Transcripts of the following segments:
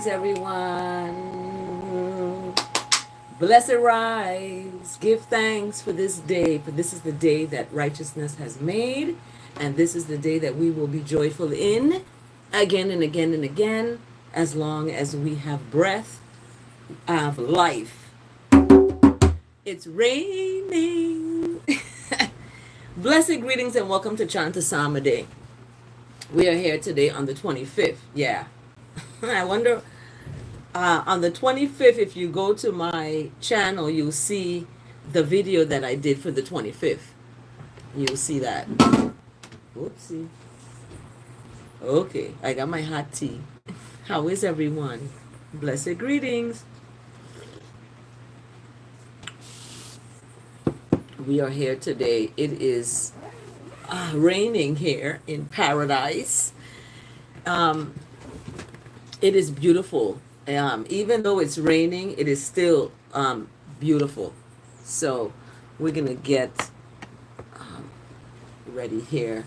Greetings, everyone. Blessed rise. Give thanks for this day, for this is the day that righteousness has made, and this is the day that we will be joyful in again and again and again, as long as we have breath of life. It's raining. Blessed greetings and welcome to Chant A Psalm A. We are here today on the 25th. Yeah. I wonder, on the 25th, if you go to my channel, you'll see the video that I did for the 25th. You'll see that. Oopsie. Okay, I got my hot tea. How is everyone? Blessed greetings. We are here today. It is raining here in paradise. It is beautiful. Even though it's raining, it is still beautiful. So we're going to get ready here.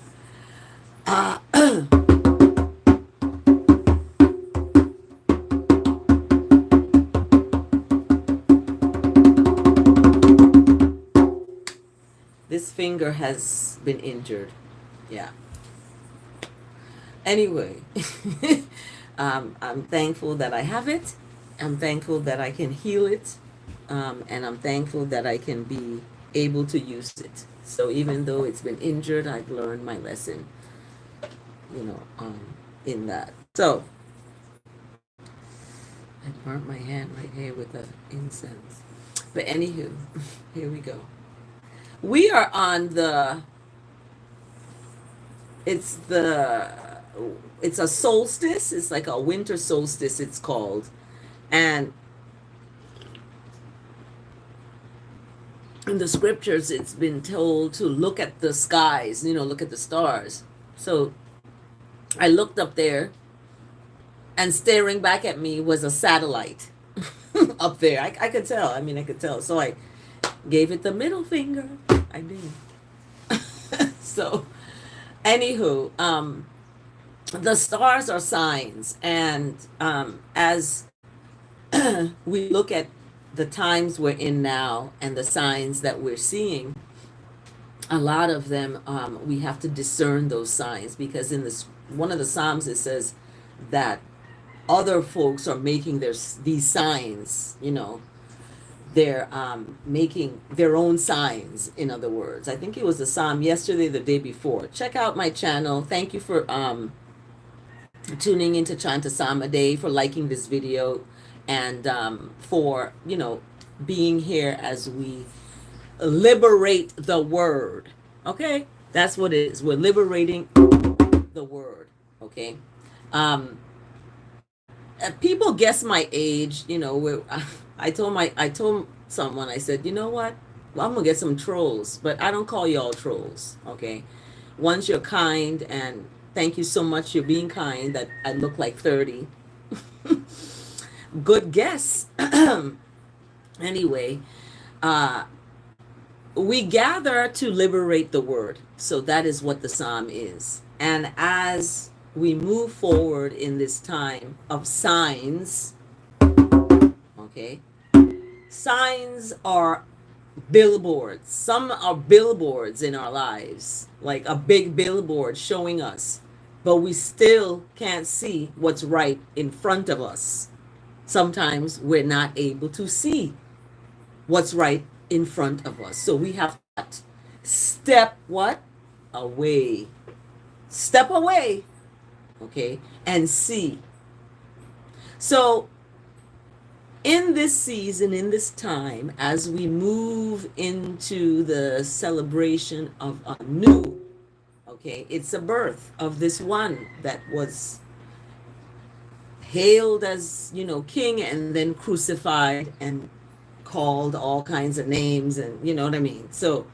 This finger has been injured. Yeah. Anyway, I'm thankful that I have it. I'm thankful that I can heal it. And I'm thankful that I can be able to use it. So even though it's been injured, I've learned my lesson, in that. So I burnt my hand right here with the incense. But anywho, here we go. We are on it's a solstice. It's like a winter solstice, it's called. And in the scriptures, it's been told to look at the skies, look at the stars. So I looked up there, and staring back at me was a satellite up there. I could tell. I could tell. So I gave it the middle finger. I did. So, anywho, the stars are signs, and as we look at the times we're in now and the signs that we're seeing, a lot of them we have to discern those signs, because in this one of the Psalms it says that other folks are making these signs, they're making their own signs. In other words, I think it was a Psalm yesterday, the day before. Check out my channel. Thank you for tuning into Chant A Psalm A, for liking this video, and for being here as we liberate the word. Okay, that's what it is. We're liberating the word. Okay. People guess my age. I told someone, I said, you know what? Well, I'm gonna get some trolls, but I don't call y'all trolls. Okay. Once you're kind, and thank you so much, you're being kind, that I look like 30. Good guess. Anyway, we gather to liberate the word. So that is what the psalm is. And as we move forward in this time of signs, okay, signs are billboards. Some are billboards in our lives, like a big billboard showing us, but we still can't see what's right in front of us. Sometimes we're not able to see what's right in front of us. So we have to step away. Step away, okay, and see. So in this season, in this time, as we move into the celebration of a new, okay, it's a birth of this one that was hailed as, king, and then crucified and called all kinds of names, and you know what I mean? So,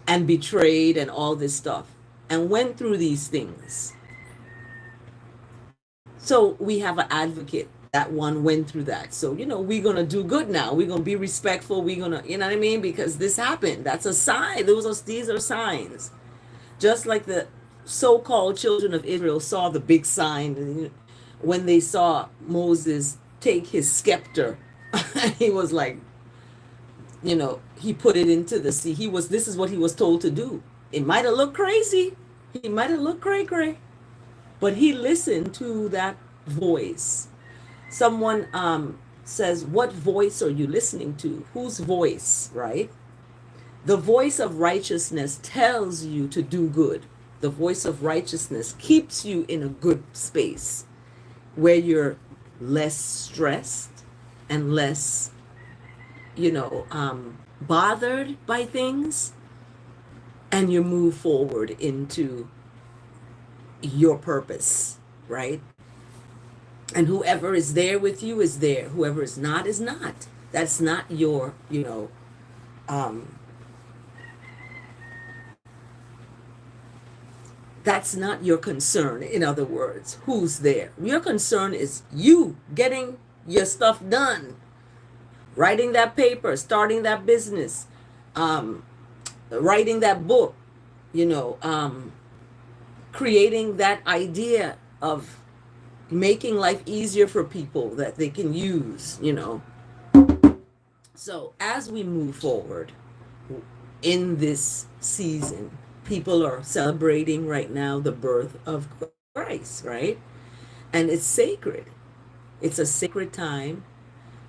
and betrayed and all this stuff, and went through these things. So we have an advocate. That one went through that. So, we're going to do good now. We're going to be respectful. We're going to, you know what I mean? Because this happened. That's a sign. These are signs. Just like the so-called children of Israel saw the big sign, when they saw Moses take his scepter, he was like, he put it into the sea. This is what he was told to do. It might have looked crazy. He might have looked cray cray, but he listened to that voice. Someone says, what voice are you listening to? Whose voice, right? The voice of righteousness tells you to do good. The voice of righteousness keeps you in a good space where you're less stressed and less, bothered by things, and you move forward into your purpose, right? And whoever is there with you is there. Whoever is not is not. That's not your, that's not your concern. In other words, who's there? Your concern is you getting your stuff done, writing that paper, starting that business, writing that book, creating that idea of making life easier for people that they can use. So as we move forward in this season, people are celebrating right now the birth of Christ, right? And it's sacred. It's a sacred time,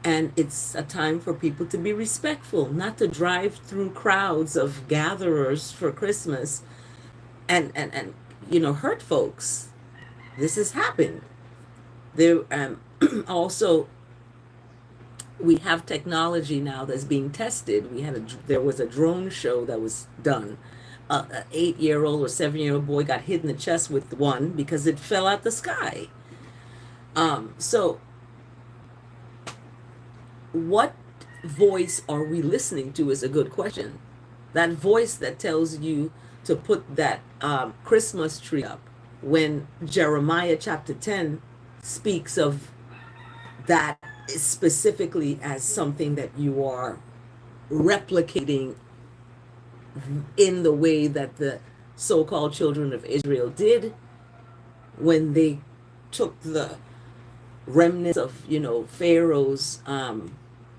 and it's a time for people to be respectful, not to drive through crowds of gatherers for Christmas and hurt folks. This has happened. There also, we have technology now that's being tested. There was a drone show that was done. An 8-year-old or 7-year-old boy got hit in the chest with one because it fell out the sky. So what voice are we listening to is a good question. That voice that tells you to put that Christmas tree up, when Jeremiah chapter 10 speaks of that specifically as something that you are replicating in the way that the so-called children of Israel did when they took the remnants of Pharaoh's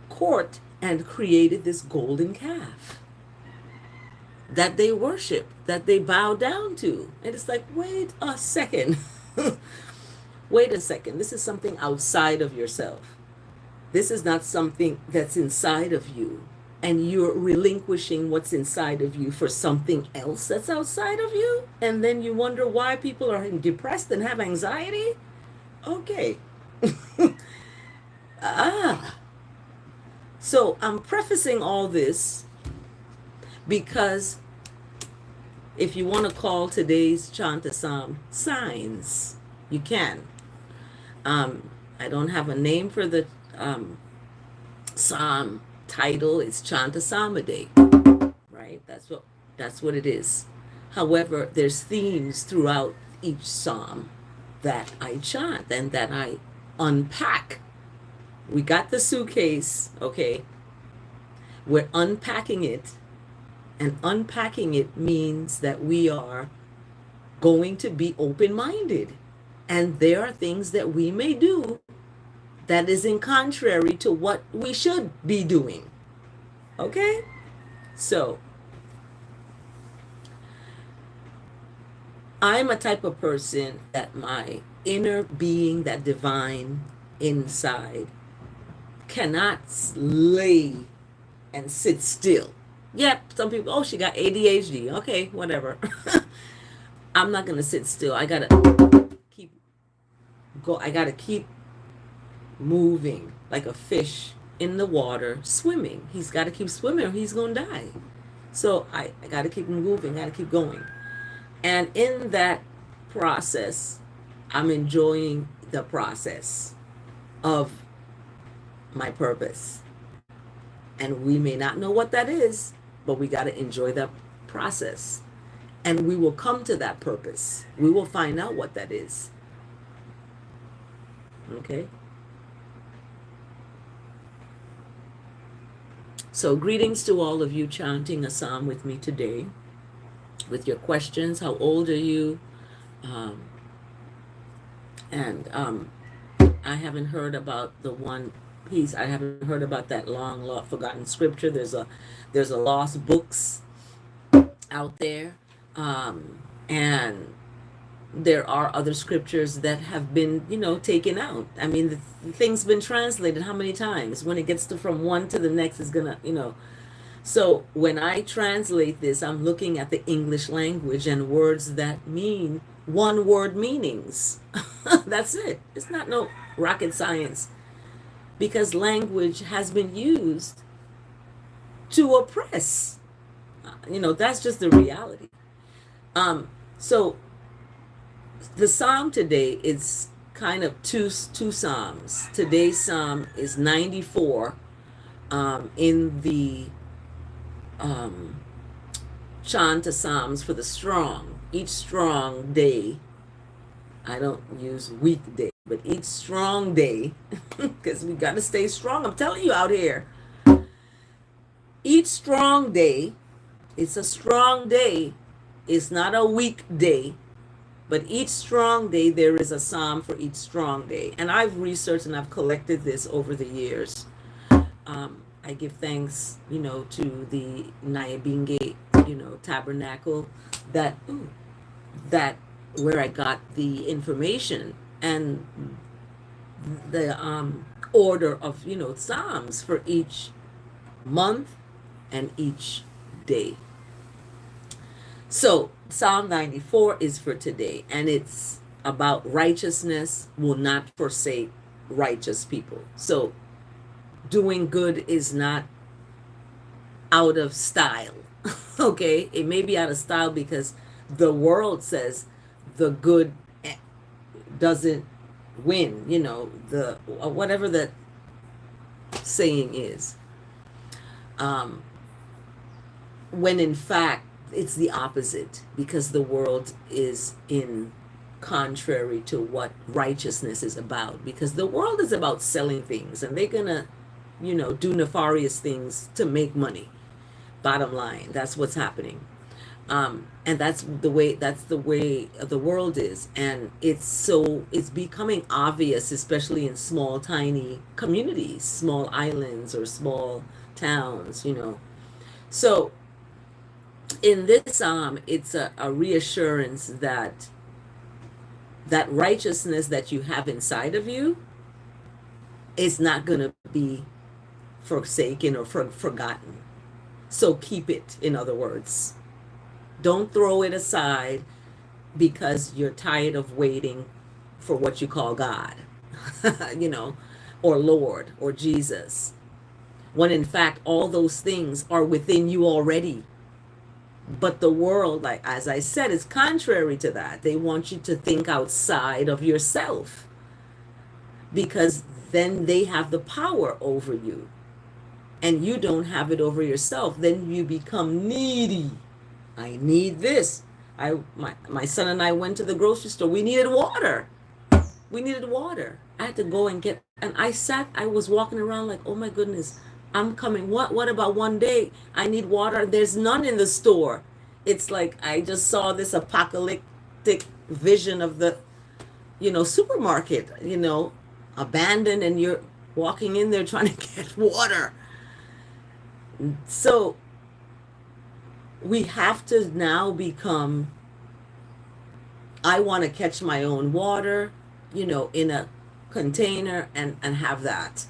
court and created this golden calf that they worship, that they bow down to. And it's like, wait a second. Wait a second. This is something outside of yourself. This is not something that's inside of you. And you're relinquishing what's inside of you for something else that's outside of you. And then you wonder why people are depressed and have anxiety. Okay. So I'm prefacing all this because if you want to call today's Chant A Psalm signs, you can. I don't have a name for the psalm title. It's Chant A Psalm A, right? That's what it is. However, there's themes throughout each psalm that I chant and that I unpack. We got the suitcase, okay? We're unpacking it, and unpacking it means that we are going to be open-minded, and there are things that we may do that is in contrary to what we should be doing. Okay? So, I'm a type of person that my inner being, that divine inside, cannot lay and sit still. Yep, some people, oh, she got ADHD. Okay, whatever. I'm not going to sit still. I gotta keep moving like a fish in the water, swimming. He's got to keep swimming or he's going to die. So I got to keep moving, got to keep going. And in that process, I'm enjoying the process of my purpose. And we may not know what that is, but we got to enjoy that process. And we will come to that purpose. We will find out what that is. Okay? So greetings to all of you chanting a psalm with me today, with your questions. How old are you? And I haven't heard about the one piece. I haven't heard about that long forgotten scripture. There's a lost books out there, and there are other scriptures that have been, taken out. I mean, the thing's been translated how many times? When it gets to from one to the next, is gonna. So when I translate this, I'm looking at the English language and words that mean one word meanings. That's it. It's not no rocket science, because language has been used to oppress. That's just the reality. So the psalm today is kind of two psalms. Today's psalm is 94, in the Chant A Psalms for the strong. Each strong day, I don't use weekday, but each strong day, because we got to stay strong. I'm telling you out here. Each strong day, it's a strong day. It's not a weekday, but each strong day, there is a psalm for each strong day. And I've researched and I've collected this over the years. I give thanks, to the Nyabinge, tabernacle, that where I got the information and the order of, psalms for each month and each day. So Psalm 94 is for today, and it's about righteousness will not forsake righteous people. So doing good is not out of style. Okay, it may be out of style because the world says the good doesn't win, the whatever that saying is, when in fact it's the opposite, because the world is in contrary to what righteousness is about, because the world is about selling things, and they're gonna do nefarious things to make money. Bottom line, that's what's happening. And that's the way the world is, and it's becoming obvious, especially in small tiny communities, small islands or small towns. So in this psalm, it's a reassurance that righteousness that you have inside of you is not going to be forsaken or forgotten. So keep it, in other words. Don't throw it aside because you're tired of waiting for what you call God, or Lord or Jesus, when in fact all those things are within you already. But the world, like as I said, is contrary to that. They want you to think outside of yourself, because then they have the power over you and you don't have it over yourself. Then you become needy. I need this. My son and I went to the grocery store. We needed water. I had to go and get, and I was walking around like, oh my goodness, I'm coming. What about one day I need water? There's none in the store. It's like I just saw this apocalyptic vision of the, supermarket, abandoned, and you're walking in there trying to get water. So we have to now become, I want to catch my own water, in a container and have that,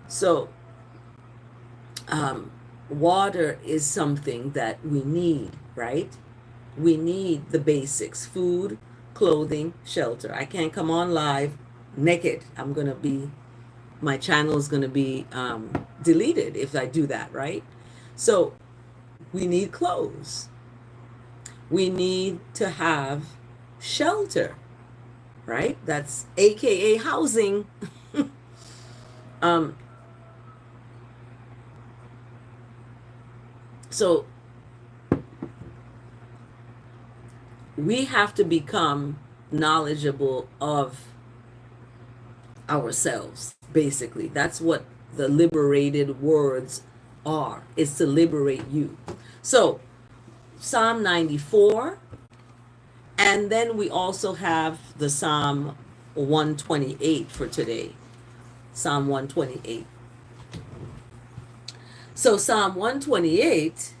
So water is something that we need, right? We need the basics: food, clothing, shelter. I can't come on live naked. My channel is going to be deleted if I do that, right? So we need clothes. We need to have shelter, right? That's AKA housing. So we have to become knowledgeable of ourselves, basically. That's what the liberated words are. It's to liberate you. So Psalm 94, and then we also have the Psalm 128 for today. Psalm 128. So Psalm 128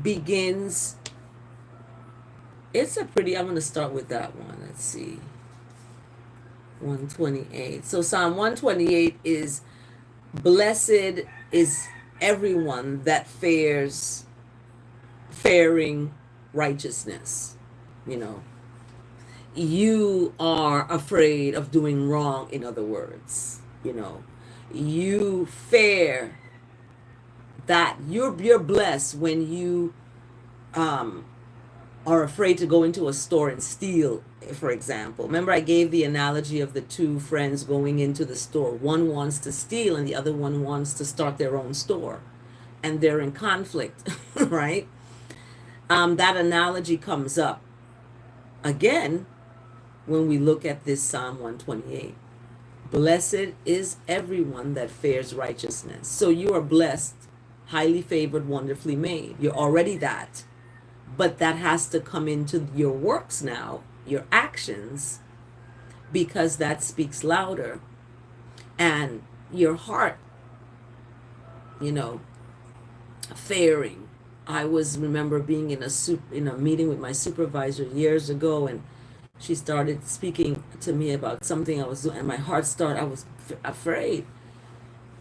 begins, it's a pretty, I'm going to start with that one. Let's see. 128. So Psalm 128 is, blessed is everyone that faring righteousness. You know, you are afraid of doing wrong, in other words. You know, you fare that you're blessed when you are afraid to go into a store and steal, for example. Remember, I gave the analogy of the two friends going into the store. One wants to steal and the other one wants to start their own store, and they're in conflict, right? That analogy comes up again when we look at this Psalm 128. Blessed is everyone that fares righteousness. So you are blessed, highly favored, wonderfully made. You're already that. But that has to come into your works now, your actions, because that speaks louder. And your heart, you know, faring. I remember being in a meeting with my supervisor years ago, and she started speaking to me about something I was doing, and my heart started, I was afraid.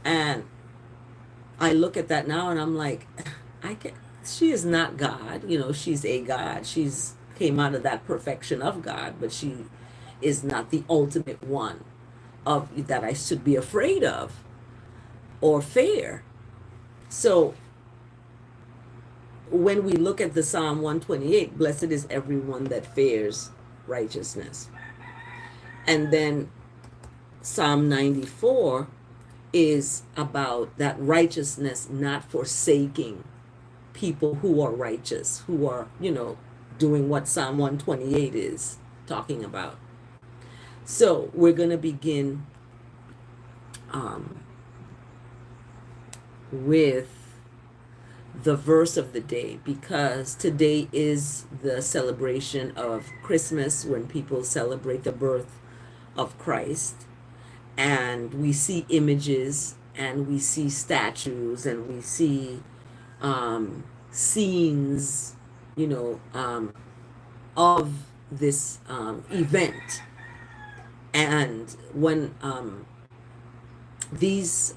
And I look at that now and I'm like, she is not God. You know, she's a God. She's came out of that perfection of God, but she is not the ultimate one of that I should be afraid of or fear. So when we look at the Psalm 128, blessed is everyone that fears righteousness. And then Psalm 94 is about that righteousness not forsaking people who are righteous, who are, you know, doing what Psalm 128 is talking about. So we're going to begin with the verse of the day, because today is the celebration of Christmas, when people celebrate the birth of Christ, and we see images and we see statues and we see scenes, you know, of this event. And when these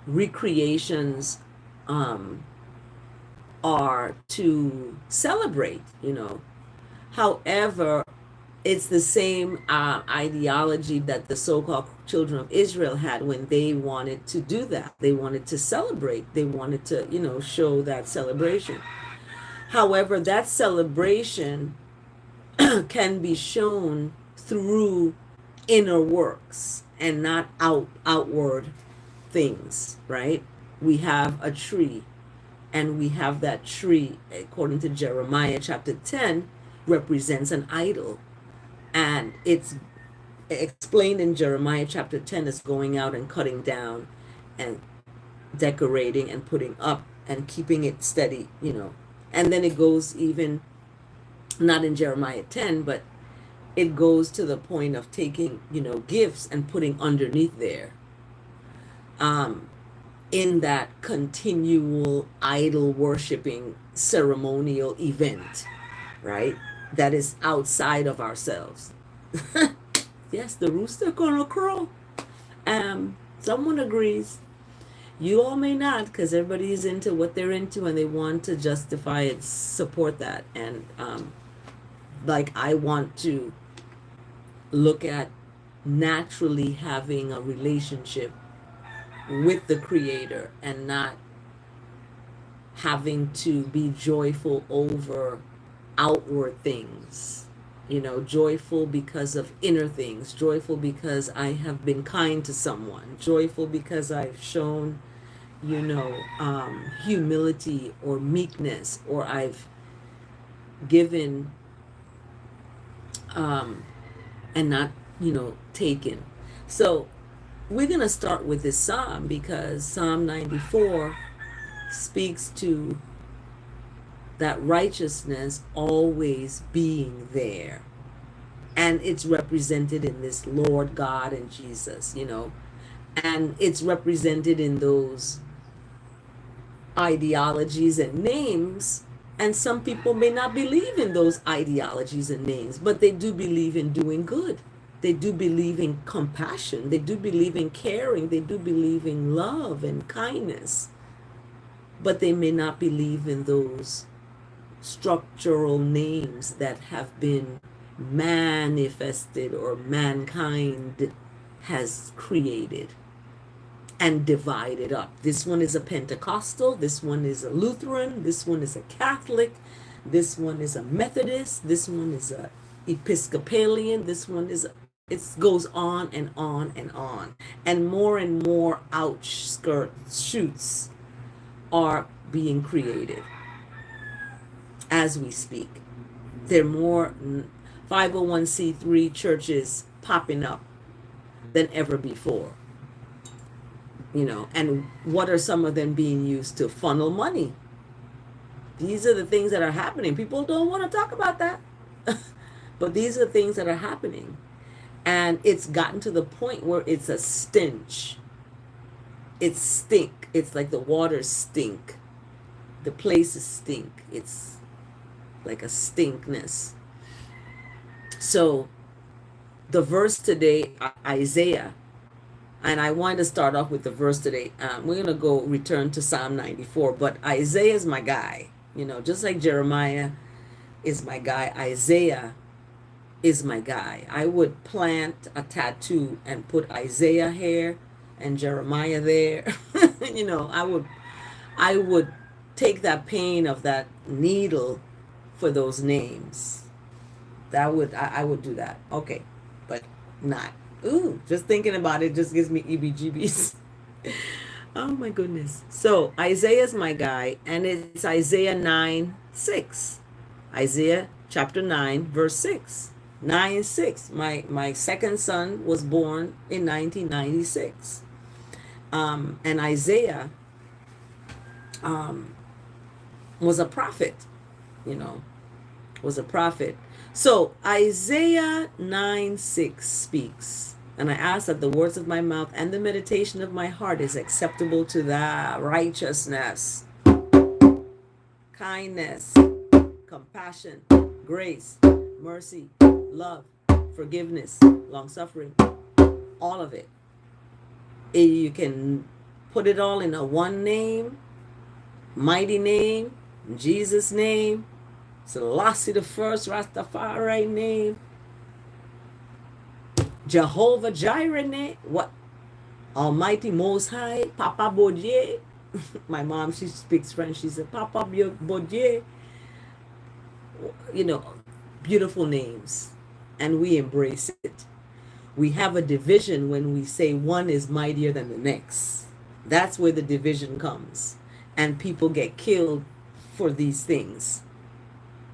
recreations are to celebrate, you know. However, it's the same ideology that the so-called children of Israel had when they wanted to do that. They wanted to celebrate. They wanted to, you know, show that celebration. However, that celebration can be shown through inner works and not outward things, right? We have a tree, and we have that tree, according to Jeremiah chapter 10, represents an idol. And it's explained in Jeremiah chapter 10 as going out and cutting down and decorating and putting up and keeping it steady, you know. And then it goes even, not in Jeremiah 10, but it goes to the point of taking, you know, gifts and putting underneath there. In that continual idol worshiping ceremonial event, right? That is outside of ourselves. Yes, the rooster gonna crow. Someone agrees. You all may not, because everybody is into what they're into and they want to justify and support that. And like, I want to look at naturally having a relationship with the Creator and not having to be joyful over outward things, you know, joyful because of inner things, joyful because I have been kind to someone, joyful because I've shown, you know, humility or meekness, or I've given and not, you know, taken. So we're going to start with this psalm because Psalm 94 speaks to that righteousness always being there. And it's represented in this Lord God and Jesus, and it's represented in those ideologies and names. And some people may not believe in those ideologies and names, but they do believe in doing good. They do believe in compassion. They do believe in caring. They do believe in love and kindness. But they may not believe in those structural names that have been manifested or mankind has created and divided up. This one is a Pentecostal, this one is a Lutheran, this one is a Catholic, this one is a Methodist, this one is a Episcopalian, this one is it goes on and on and on. And more outskirts are being created as we speak. There are more 501c3 churches popping up than ever before. And what are some of them being used to funnel money? These are the things that are happening. People don't want to talk about that. But these are things that are happening. And it's gotten to the point where it's a stench. It's stink. It's like the waters stink. The places stink. It's like a stinkness. So the verse today, Isaiah, and I wanted to start off with the verse today. We're going to return to Psalm 94, but Isaiah is my guy. Just like Jeremiah is my guy, Isaiah is my guy. I would plant a tattoo and put Isaiah here and Jeremiah there. I would take that pain of that needle for those names. I would do that. Okay, but not. Ooh, just thinking about it just gives me EBGBs. Oh my goodness. So Isaiah's my guy, and it's Isaiah 9:6. Isaiah chapter 9, verse 6. 9:6. My second son was born in 1996. And Isaiah was a prophet, was a prophet. So Isaiah 9:6 speaks, and I ask that the words of my mouth and the meditation of my heart is acceptable to thy righteousness, kindness, compassion, grace, mercy, love, forgiveness, long suffering, all of it. You can put it all in a one name, mighty name, Jesus' name, Selassie the First, Rastafari name, Jehovah Jireh name, what? Almighty Most High, Papa Bodier. My mom, she speaks French. She said, Papa Bodier. Beautiful names. And we embrace it. We have a division when we say one is mightier than the next. That's where the division comes. And people get killed for these things.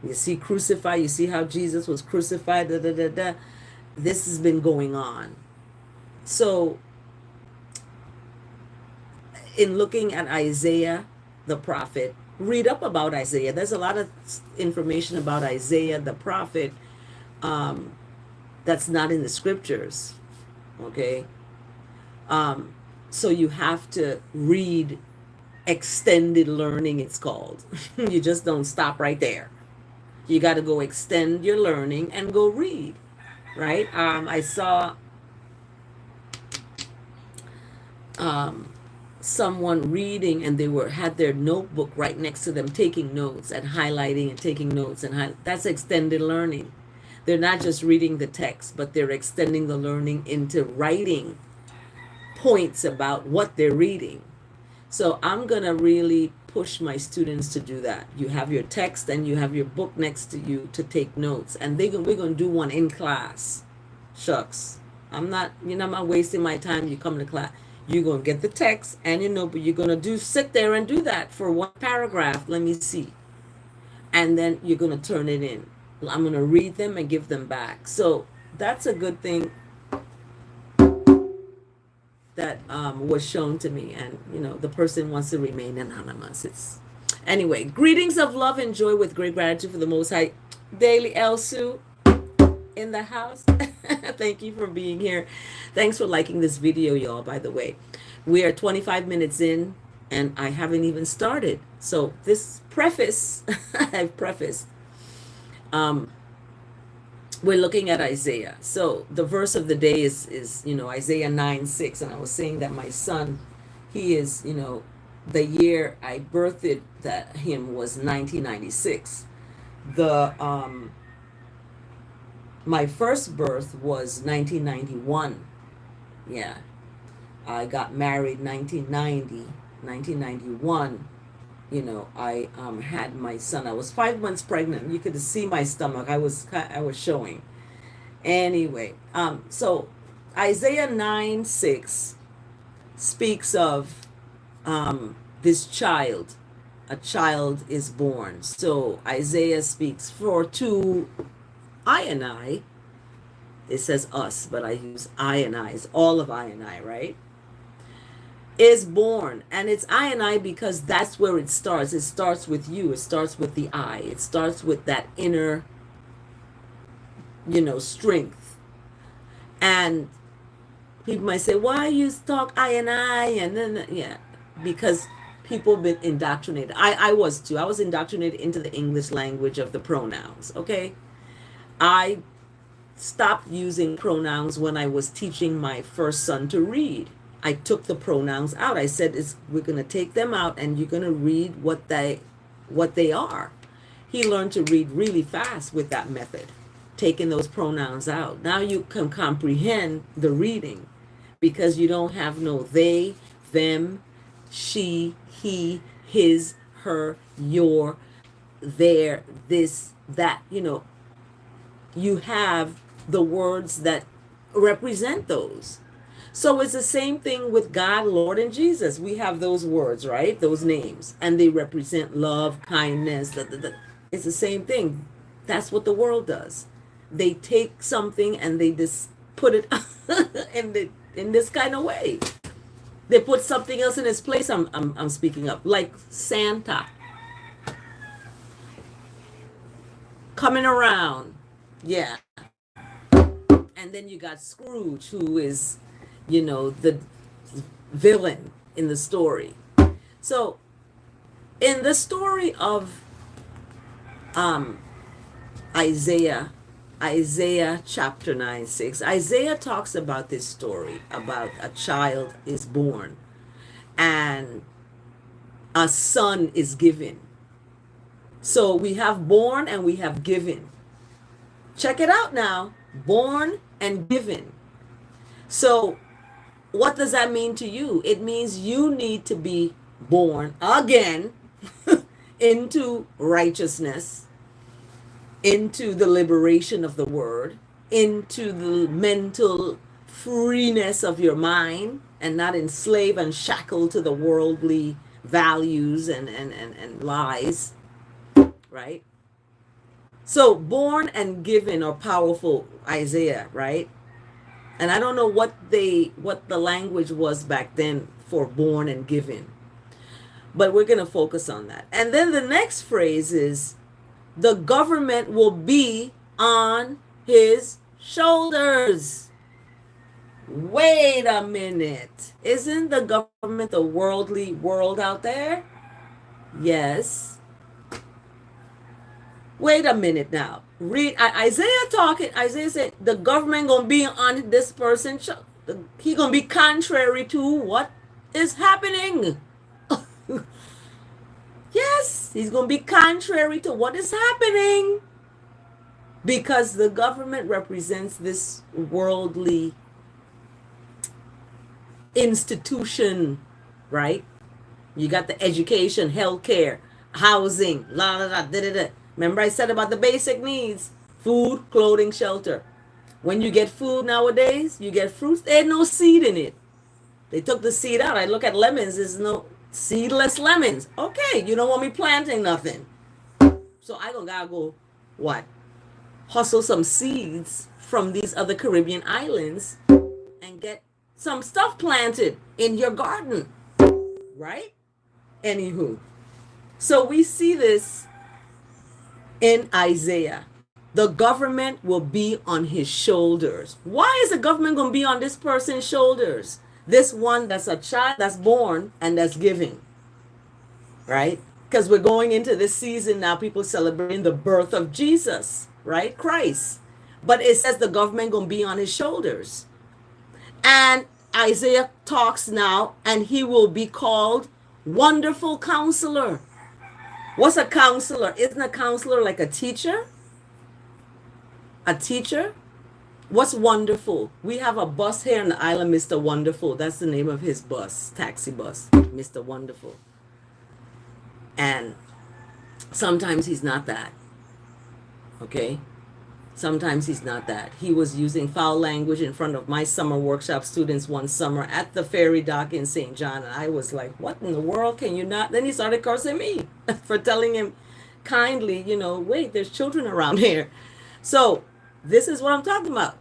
You see crucified, you see how Jesus was crucified, This has been going on. So, in looking at Isaiah, the prophet, read up about Isaiah. There's a lot of information about Isaiah, the prophet, that's not in the scriptures. Okay? So you have to read extended learning, it's called. You just don't stop right there. You got to go extend your learning and go read, right? I saw someone reading, and they had their notebook right next to them, taking notes and highlighting and taking notes, and that's extended learning. They're not just reading the text, but they're extending the learning into writing points about what they're reading. So I'm going to really push my students to do that. You have your text and you have your book next to you to take notes. And we're going to do one in class. Shucks. I'm not wasting my time. You come to class. You're going to get the text and but you're going to sit there and do that for one paragraph. Let me see. And then you're going to turn it in. I'm going to read them and give them back. So that's a good thing that was shown to me, and the person wants to remain anonymous. Anyway, greetings of love and joy with great gratitude for the Most High. Daily Elsu, in the house. Thank you for being here. Thanks for liking this video, y'all, by the way. We are 25 minutes in and I haven't even started. So this preface, I've prefaced, um, we're looking at Isaiah. So the verse of the day is Isaiah 9:6. And I was saying that my son, he is, the year I birthed him was 1996. The My first birth was 1991. Yeah. I got married 1990, 1991. I had my son. I was 5 months pregnant. You could see my stomach. I was showing. Anyway, so Isaiah 9:6 speaks of this child. A child is born. So Isaiah speaks for to I and I. It says us, but I use I and I. It's all of I and I, right? Is born. And it's I and I because that's where it starts. It starts with you. It starts with the I. It starts with that inner, strength. And people might say, why you talk I and I? And then, yeah, because people have been indoctrinated. I was too. I was indoctrinated into the English language of the pronouns, okay? I stopped using pronouns when I was teaching my first son to read. I took the pronouns out. I said, we're going to take them out and you're going to read what they are. He learned to read really fast with that method, taking those pronouns out. Now you can comprehend the reading because you don't have no they, them, she, he, his, her, your, their, this, that. You have the words that represent those. So it's the same thing with God, Lord, and Jesus. We have those words, right? Those names. And they represent love, kindness. It's the same thing. That's what the world does. They take something and they just put it in this kind of way. They put something else in its place. I'm speaking up. Like Santa. Coming around. Yeah. And then you got Scrooge, who is, the villain in the story. So in the story of Isaiah chapter 9:6, Isaiah talks about this story about a child is born and a son is given. So we have born and we have given. Check it out now. Born and given. So what does that mean to you? It means you need to be born again into righteousness, into the liberation of the word, into the mental freeness of your mind, and not enslaved and shackled to the worldly values and lies, right? So born and given are powerful, Isaiah, right? And I don't know what the language was back then for born and given. But we're going to focus on that. And then the next phrase is the government will be on his shoulders. Wait a minute. Isn't the government the worldly world out there? Yes. Wait a minute now. Read Isaiah talking. Isaiah said the government gonna be on this person. He gonna be contrary to what is happening. Yes, he's gonna be contrary to what is happening because the government represents this worldly institution, right? You got the education, healthcare, housing, la la la, da da da. Remember I said about the basic needs: food, clothing, shelter. When you get food nowadays, you get fruits. There's no seed in it. They took the seed out. I look at lemons. There's no seedless lemons. Okay, you don't want me planting nothing. So I gotta go, what? Hustle some seeds from these other Caribbean islands and get some stuff planted in your garden. Right? Anywho. So we see this in Isaiah. The government will be on his shoulders. Why is the government going to be on this person's shoulders? This one that's a child that's born and that's giving, right? Because we're going into this season now, people celebrating the birth of Jesus, right? Christ. But it says the government going to be on his shoulders. And Isaiah talks now, and he will be called Wonderful Counselor. What's a counselor? Isn't a counselor like a teacher? A teacher? What's wonderful? We have a bus here on the island, Mr. Wonderful. That's the name of his bus, taxi bus, Mr. Wonderful. And sometimes he's not that. Okay? Sometimes he's not that. He was using foul language in front of my summer workshop students one summer at the ferry dock in St. John. And I was like, what in the world can you not? Then he started cursing me for telling him kindly, wait, there's children around here. So this is what I'm talking about.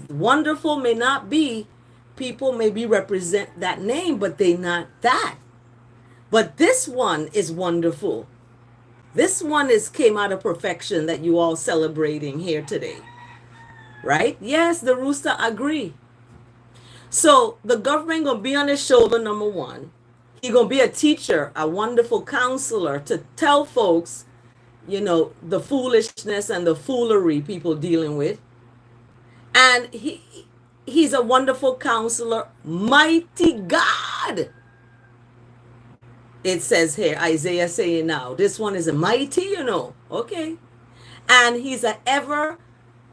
Wonderful may not be, people maybe represent that name, but they not that. But this one is wonderful. This one came out of perfection that you all celebrating here today. Right? Yes, the rooster agree. So the government gonna be on his shoulder, number one. He gonna be a teacher, a wonderful counselor to tell folks, the foolishness and the foolery people dealing with. And he's a wonderful counselor, mighty God. It says here, Isaiah saying now, this one is a mighty, okay. And he's an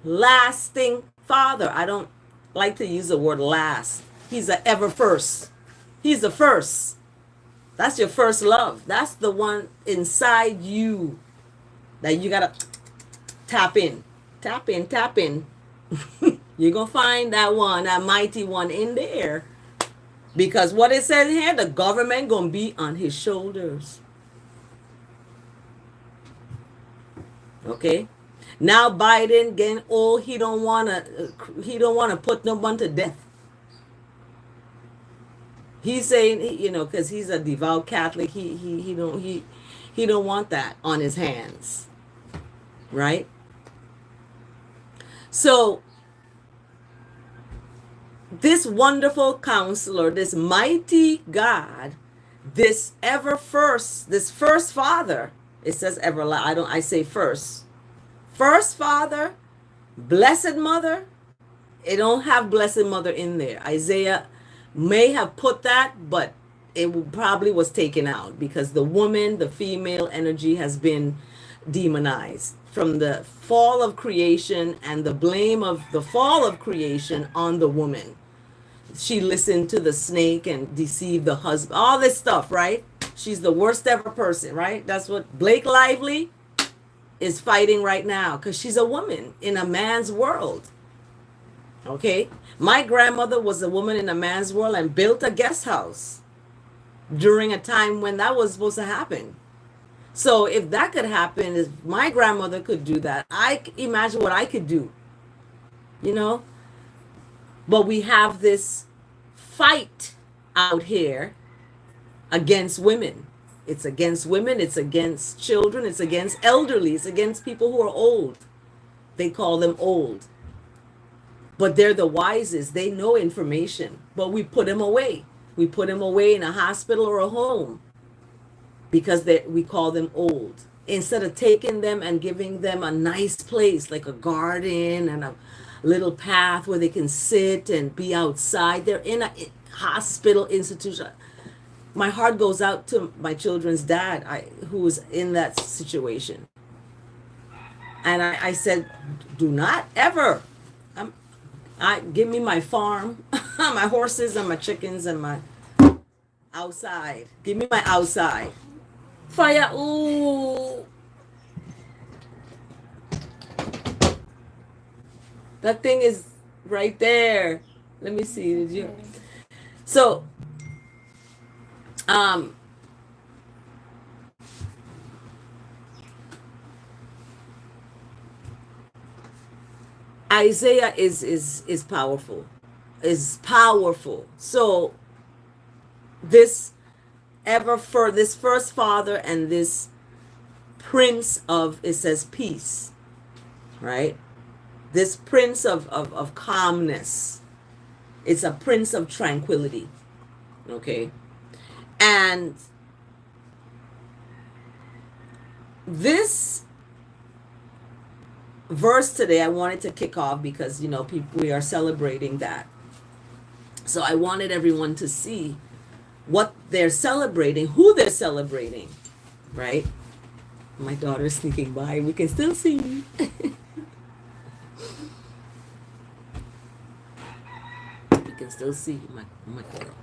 everlasting Father. I don't like to use the word last. He's an ever first. He's the first. That's your first love. That's the one inside you that you got to tap in. Tap in, tap in. You're going to find that one, that mighty one in there. Because what it says here, the government going to be on his shoulders. Okay? Now Biden getting old, he don't want to put no one to death. He's saying, because he's a devout Catholic, he don't want that on his hands. Right? So this wonderful counselor, this mighty God, this first Father, it says I say first Father, blessed Mother. It don't have blessed Mother in there. Isaiah may have put that, but it probably was taken out because the woman, the female energy has been demonized from the fall of creation and the blame of the fall of creation on the woman. She listened to the snake and deceived the husband. All this stuff, right? She's the worst ever person, right? That's what Blake Lively is fighting right now because she's a woman in a man's world. Okay? My grandmother was a woman in a man's world and built a guest house during a time when that was supposed to happen. So if that could happen, if my grandmother could do that, I imagine what I could do. But we have this fight out here against women. It's against women, it's against children, it's against elderly, it's against people who are old. They call them old. But they're the wisest. They know information. But we put them away. We put them away in a hospital or a home because we call them old. Instead of taking them and giving them a nice place like a garden and a little path where they can sit and be outside. They're in a hospital institution. My heart goes out to my children's dad who was in that situation. And I said, do not ever. Give me my farm, my horses and my chickens and my outside. Give me my outside. Fire, ooh. That thing is right there. Let me see. Did you? So, Isaiah is powerful. Is powerful. So this first Father and this Prince of, it says, peace, right? This prince of calmness. It's a prince of tranquility. Okay. And this verse today, I wanted to kick off because, people, we are celebrating that. So I wanted everyone to see what they're celebrating, who they're celebrating, right? My daughter's sneaking by. We can still see me. We can still see my girl.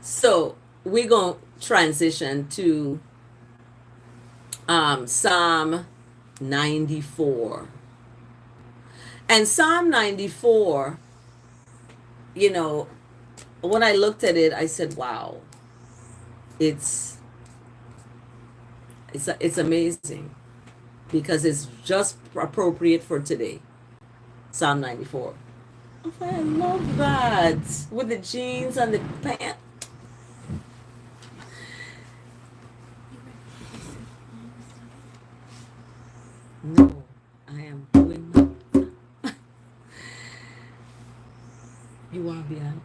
So we're going to transition to Psalm 94. And Psalm 94, when I looked at it, I said, wow, it's amazing because it's just appropriate for today. Psalm 94. Oh, I love that. With the jeans and the pants. No, I am doing my... You are behind?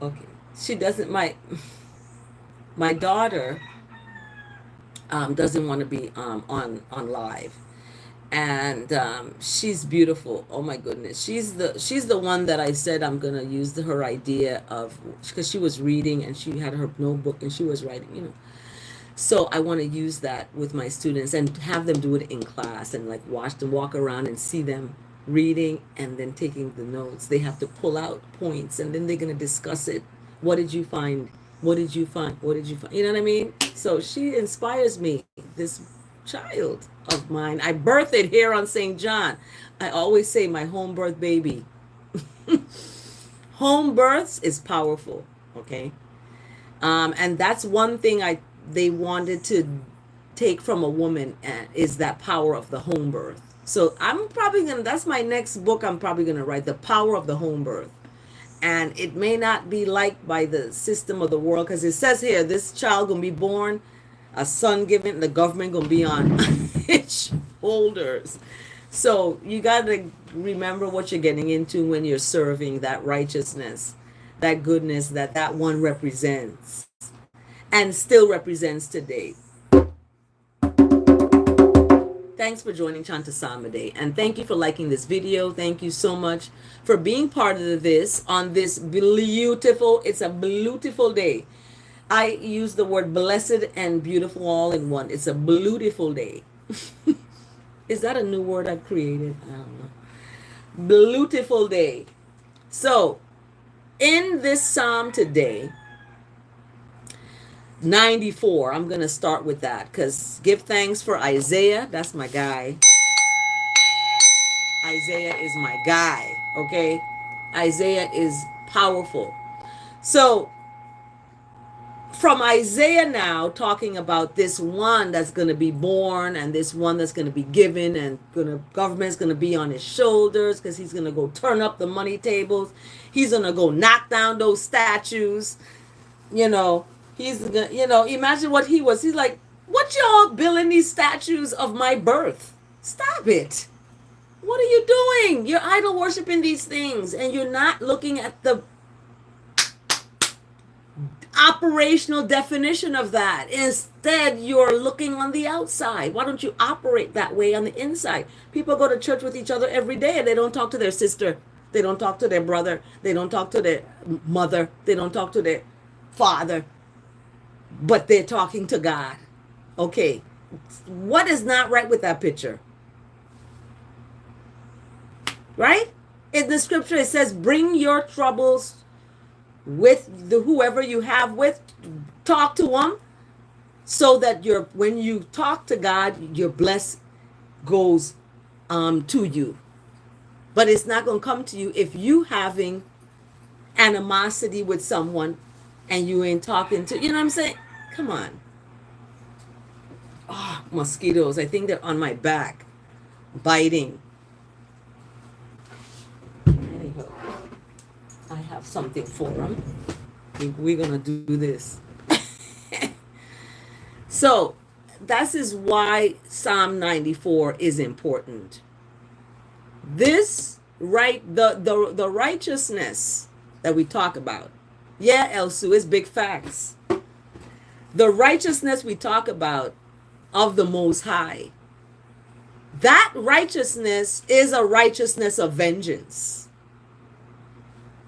Okay. She doesn't, my daughter doesn't want to be on live. And she's beautiful. Oh my goodness. She's the one that I said I'm gonna use her idea of, because she was reading and she had her notebook and she was writing, So I want to use that with my students and have them do it in class and like watch them walk around and see them reading and then taking the notes. They have to pull out points and then they're gonna discuss it. What did you find? What did you find? What did you find? You know what I mean? So she inspires me, this child of mine. I birthed it here on St. John. I always say my home birth baby. Home births is powerful, okay? And that's one thing they wanted to take from a woman is that power of the home birth. So that's my next book I'm probably gonna write, The Power of the Home Birth. And it may not be liked by the system of the world because it says here, this child gonna be born, a son given, the government gonna be on its shoulders. So you gotta remember what you're getting into when you're serving that righteousness, that goodness that one represents and still represents today. Thanks for joining Chant A Psalm A, and thank you for liking this video. Thank you so much for being part of this on this beautiful, it's a beautiful day. I use the word blessed and beautiful all in one. It's a beautiful day. Is that a new word I've created? I don't know. Beautiful day. So, in this psalm today, 94, I'm going to start with that because give thanks for Isaiah. That's my guy. Isaiah is my guy, okay? Isaiah is powerful. So, from Isaiah now, talking about this one that's going to be born and this one that's going to be given and government's going to be on his shoulders because he's going to go turn up the money tables. He's going to go knock down those statues. He's going to, imagine what he was. He's like, what y'all building these statues of my birth? Stop it. What are you doing? You're idol worshiping these things and you're not looking at the operational definition of that. Instead, you're looking on the outside. Why don't you operate that way on the inside? People go to church with each other every day and they don't talk to their sister. They don't talk to their brother. They don't talk to their mother. They don't talk to their father. But they're talking to God. Okay. What is not right with that picture? Right? In the scripture, it says, bring your troubles with whoever you have with, talk to them so that when you talk to God, your bless goes to you. But it's not going to come to you if you having animosity with someone and you ain't talking to, you know what I'm saying? Come on. Oh, mosquitoes. I think they're on my back, biting. Anyhow, I have something for them. We're going to do this. So that is why Psalm 94 is important. This right, the righteousness that we talk about. Yeah, Elsu, is big facts. The righteousness we talk about of the Most High, that righteousness is a righteousness of vengeance.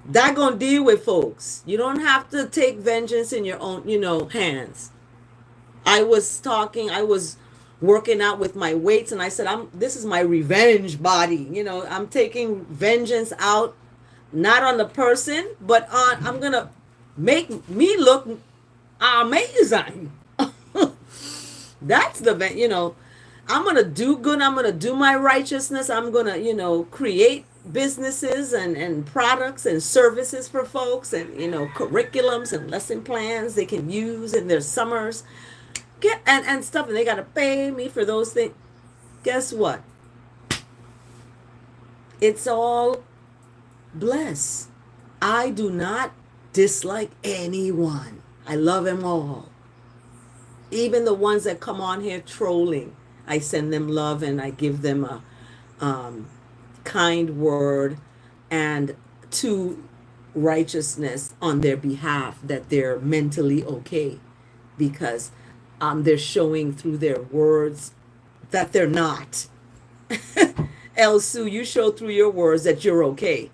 That gonna deal with folks. You don't have to take vengeance in your own, hands. I was working out with my weights, and I said, this is my revenge body. I'm taking vengeance out, not on the person, but I'm gonna make me look amazing. That's I'm gonna do good. I'm gonna do my righteousness. I'm gonna, create businesses and products and services for folks, and curriculums and lesson plans they can use in their summers. And stuff, and they gotta pay me for those things. Guess what? It's all blessed. I do not dislike anyone. I love them all. Even the ones that come on here trolling, I send them love and I give them a kind word and to righteousness on their behalf, that they're mentally okay, because they're showing through their words that they're not. El Sue, you show through your words that you're okay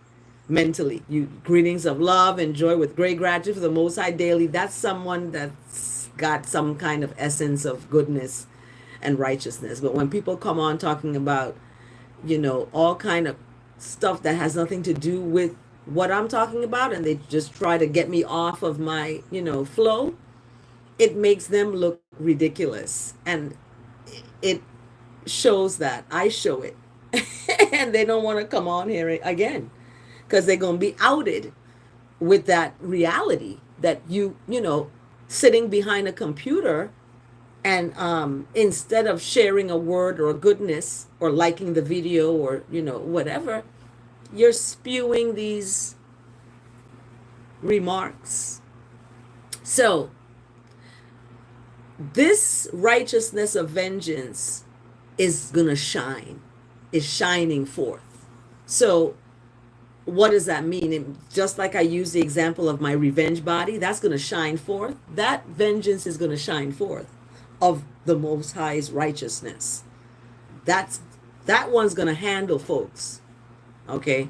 mentally. You greetings of love and joy with great gratitude for the Most High daily. That's someone that's got some kind of essence of goodness and righteousness. But when people come on talking about, all kind of stuff that has nothing to do with what I'm talking about, and they just try to get me off of my, flow, it makes them look ridiculous. And it shows that I show it. And they don't want to come on here again, because they're going to be outed with that reality that sitting behind a computer and instead of sharing a word or a goodness or liking the video or whatever, you're spewing these remarks. So this righteousness of vengeance is gonna shine, is shining forth. So what does that mean? And just like I use the example of my revenge body, that's going to shine forth. That vengeance is going to shine forth of the Most High's righteousness. That one's going to handle folks. Okay.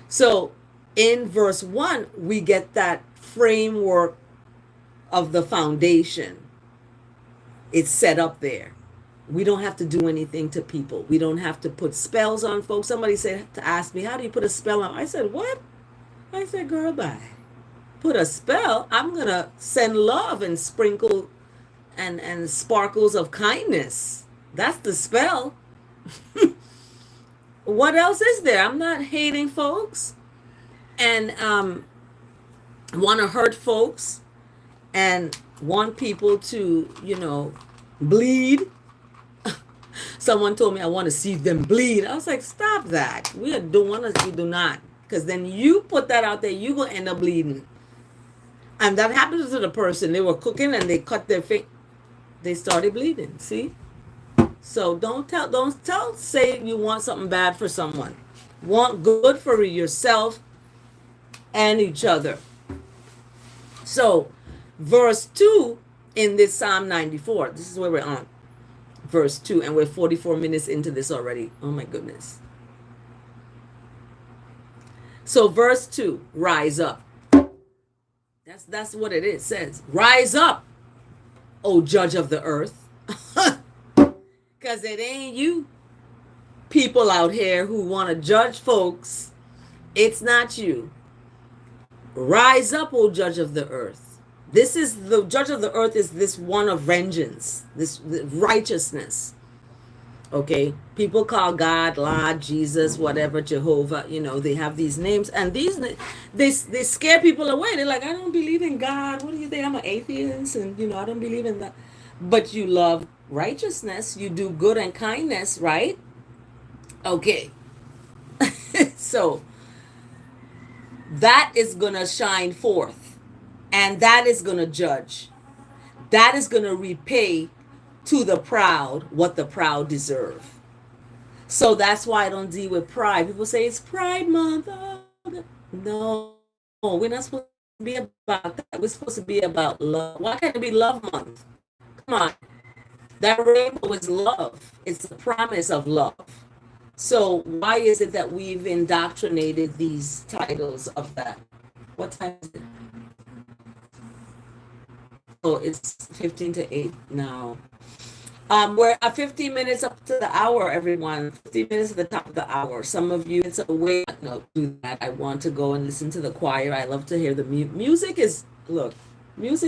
So in verse 1, we get that framework of the foundation. It's set up there. We don't have to do anything to people. We don't have to put spells on folks. Somebody said to ask me, how do you put a spell on? I said, what? I said, girl, bye. Put a spell? I'm going to send love and sprinkle and sparkles of kindness. That's the spell. What else is there? I'm not hating folks and want to hurt folks and want people to, bleed. Someone told me, I want to see them bleed. I was like, stop that. We don't want to, you do not. Because then you put that out there, you going to end up bleeding. And that happened to the person. They were cooking and they cut their finger. They started bleeding. See? So don't say you want something bad for someone. Want good for yourself and each other. So verse 2 in this Psalm 94, this is where we're on. Verse 2, and we're 44 minutes into this already. Oh my goodness. So verse 2, rise up. That's what it says. Rise up, O judge of the earth. Because it ain't you people out here who want to judge folks. It's not you. Rise up, O judge of the earth. This is the judge of the earth, is this one of vengeance, this righteousness. Okay, people call God, Lord, Jesus, whatever, Jehovah. They have these names, and they scare people away. They're like, I don't believe in God. What do you think? I'm an atheist, and I don't believe in that. But you love righteousness. You do good and kindness, right? Okay. So that is gonna shine forth. And that is going to judge. That is going to repay to the proud what the proud deserve. So that's why I don't deal with pride. People say it's Pride Month. Oh, no, we're not supposed to be about that. We're supposed to be about love. Why can't it be Love Month? Come on. That rainbow is love. It's the promise of love. So why is it that we've indoctrinated these titles of that? What time is it? Oh, it's 15 to 8 now. We're at 15 minutes up to the hour, everyone. 15 minutes at the top of the hour. Some of you, it's a way no do that. I want to go and listen to the choir. I love to hear the music. Music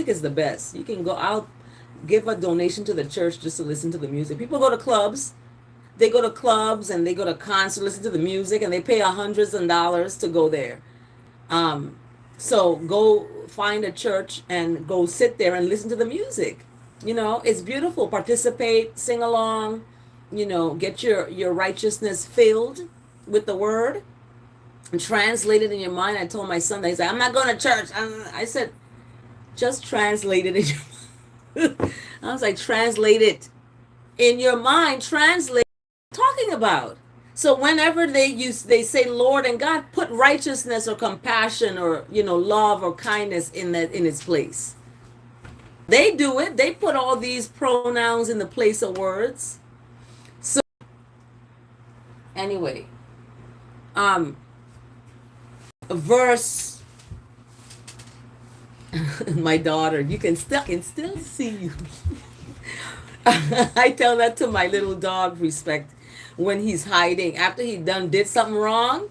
is the best. You can go out, give a donation to the church just to listen to the music. People go to clubs. They go to clubs and they go to concerts, listen to the music, and they pay hundreds of dollars to go there. So go find a church and go sit there and listen to the music. It's beautiful. Participate, sing along, get your righteousness filled with the word and translate it in your mind. I told my son that. He's like, I'm not going to church. I said, just translate it in your mind. I was like, translate it in your mind. Translate talking about. So whenever they say Lord and God, put righteousness or compassion or love or kindness in its place. They do it. They put all these pronouns in the place of words. So anyway, verse. My daughter, you can still see you. I tell that to my little dog, Respect, when he's hiding after he did something wrong.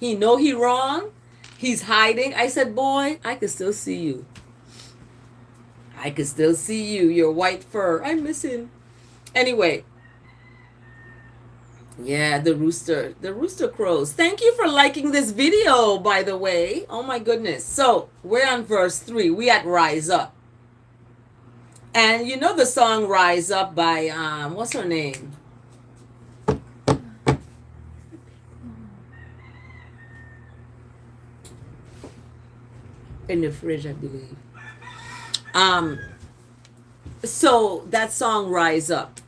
He wrong. He's hiding. I said, boy, I can still see you. I can still see you. Your white fur. I miss him. Anyway. Yeah, the rooster crows. Thank you for liking this video, by the way. Oh my goodness. So we're on verse 3. We at Rise Up. And you know the song Rise Up by, what's her name? In the fridge, I believe. So that song Rise Up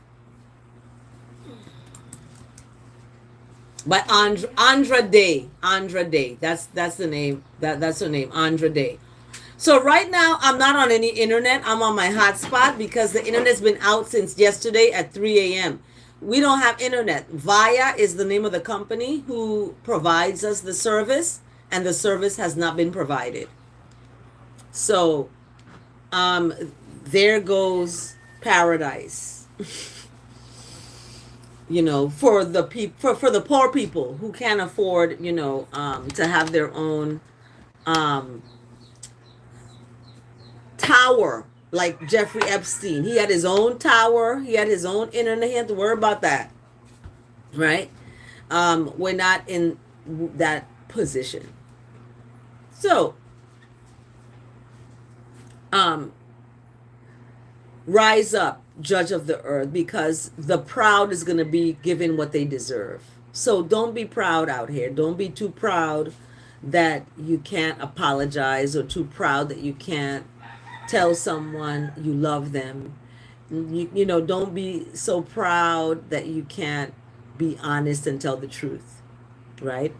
by Andra Day. That's the name. That's her name, Andra Day. So right now I'm not on any internet. I'm on my hotspot because the internet's been out since yesterday at 3 a.m. We don't have internet. Via is the name of the company who provides us the service, and the service has not been provided. So there goes paradise. For the poor people who can't afford, to have their own tower, like Jeffrey Epstein. He had his own tower. He had his own internet. He had to worry about that, right? We're not in that position. So, rise up, judge of the earth, because the proud is going to be given what they deserve. So don't be proud out here. Don't be too proud that you can't apologize, or too proud that you can't tell someone you love them. Don't be so proud that you can't be honest and tell the truth, right?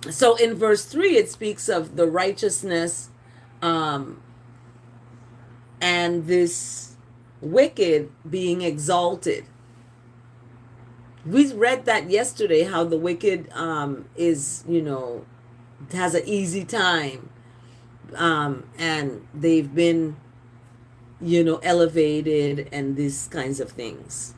So in verse 3, it speaks of the righteousness and this wicked being exalted. We read that yesterday, how the wicked is, has an easy time, and they've been, elevated, and these kinds of things.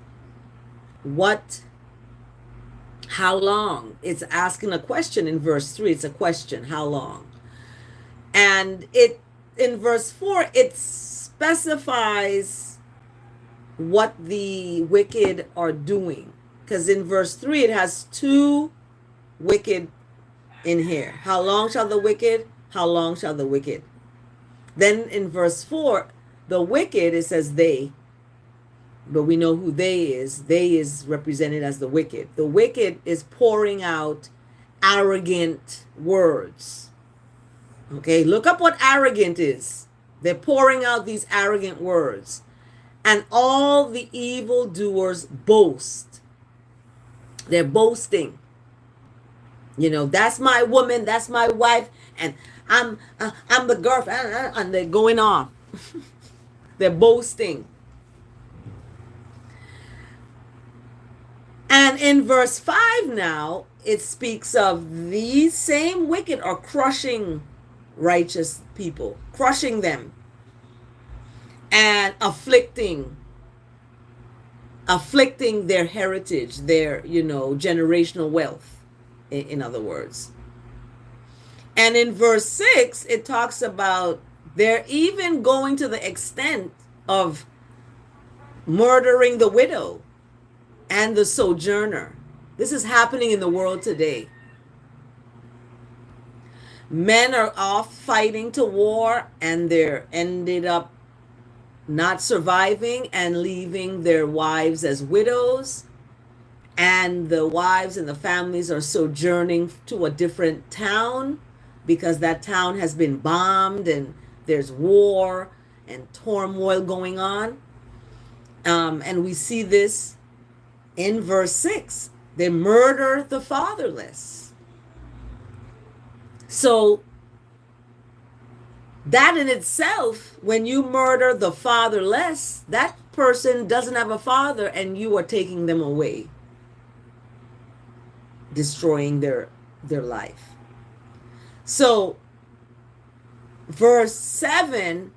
How long? It's asking a question in verse 3. It's a question. How long? And in verse 4, it specifies what the wicked are doing. Because in verse 3, it has two wicked in here. How long shall the wicked? How long shall the wicked? Then in verse 4, the wicked, it says they. But we know who they is. They is represented as the wicked. The wicked is pouring out arrogant words. Okay, look up what arrogant is. They're pouring out these arrogant words. And all the evildoers boast. They're boasting. That's my woman, that's my wife, and I'm the girlfriend, and they're going on. They're boasting. And in verse 5 now, it speaks of these same wicked are crushing righteous people, crushing them, and afflicting their heritage, their, generational wealth, in other words. And in verse 6, it talks about they're even going to the extent of murdering the widow and the sojourner. This is happening in the world today. Men are off fighting to war, and they're ended up not surviving and leaving their wives as widows. And the wives and the families are sojourning to a different town because that town has been bombed and there's war and turmoil going on. And we see this in verse 6. They murder the fatherless. So that in itself, when you murder the fatherless, that person doesn't have a father and you are taking them away, destroying their life. So verse 7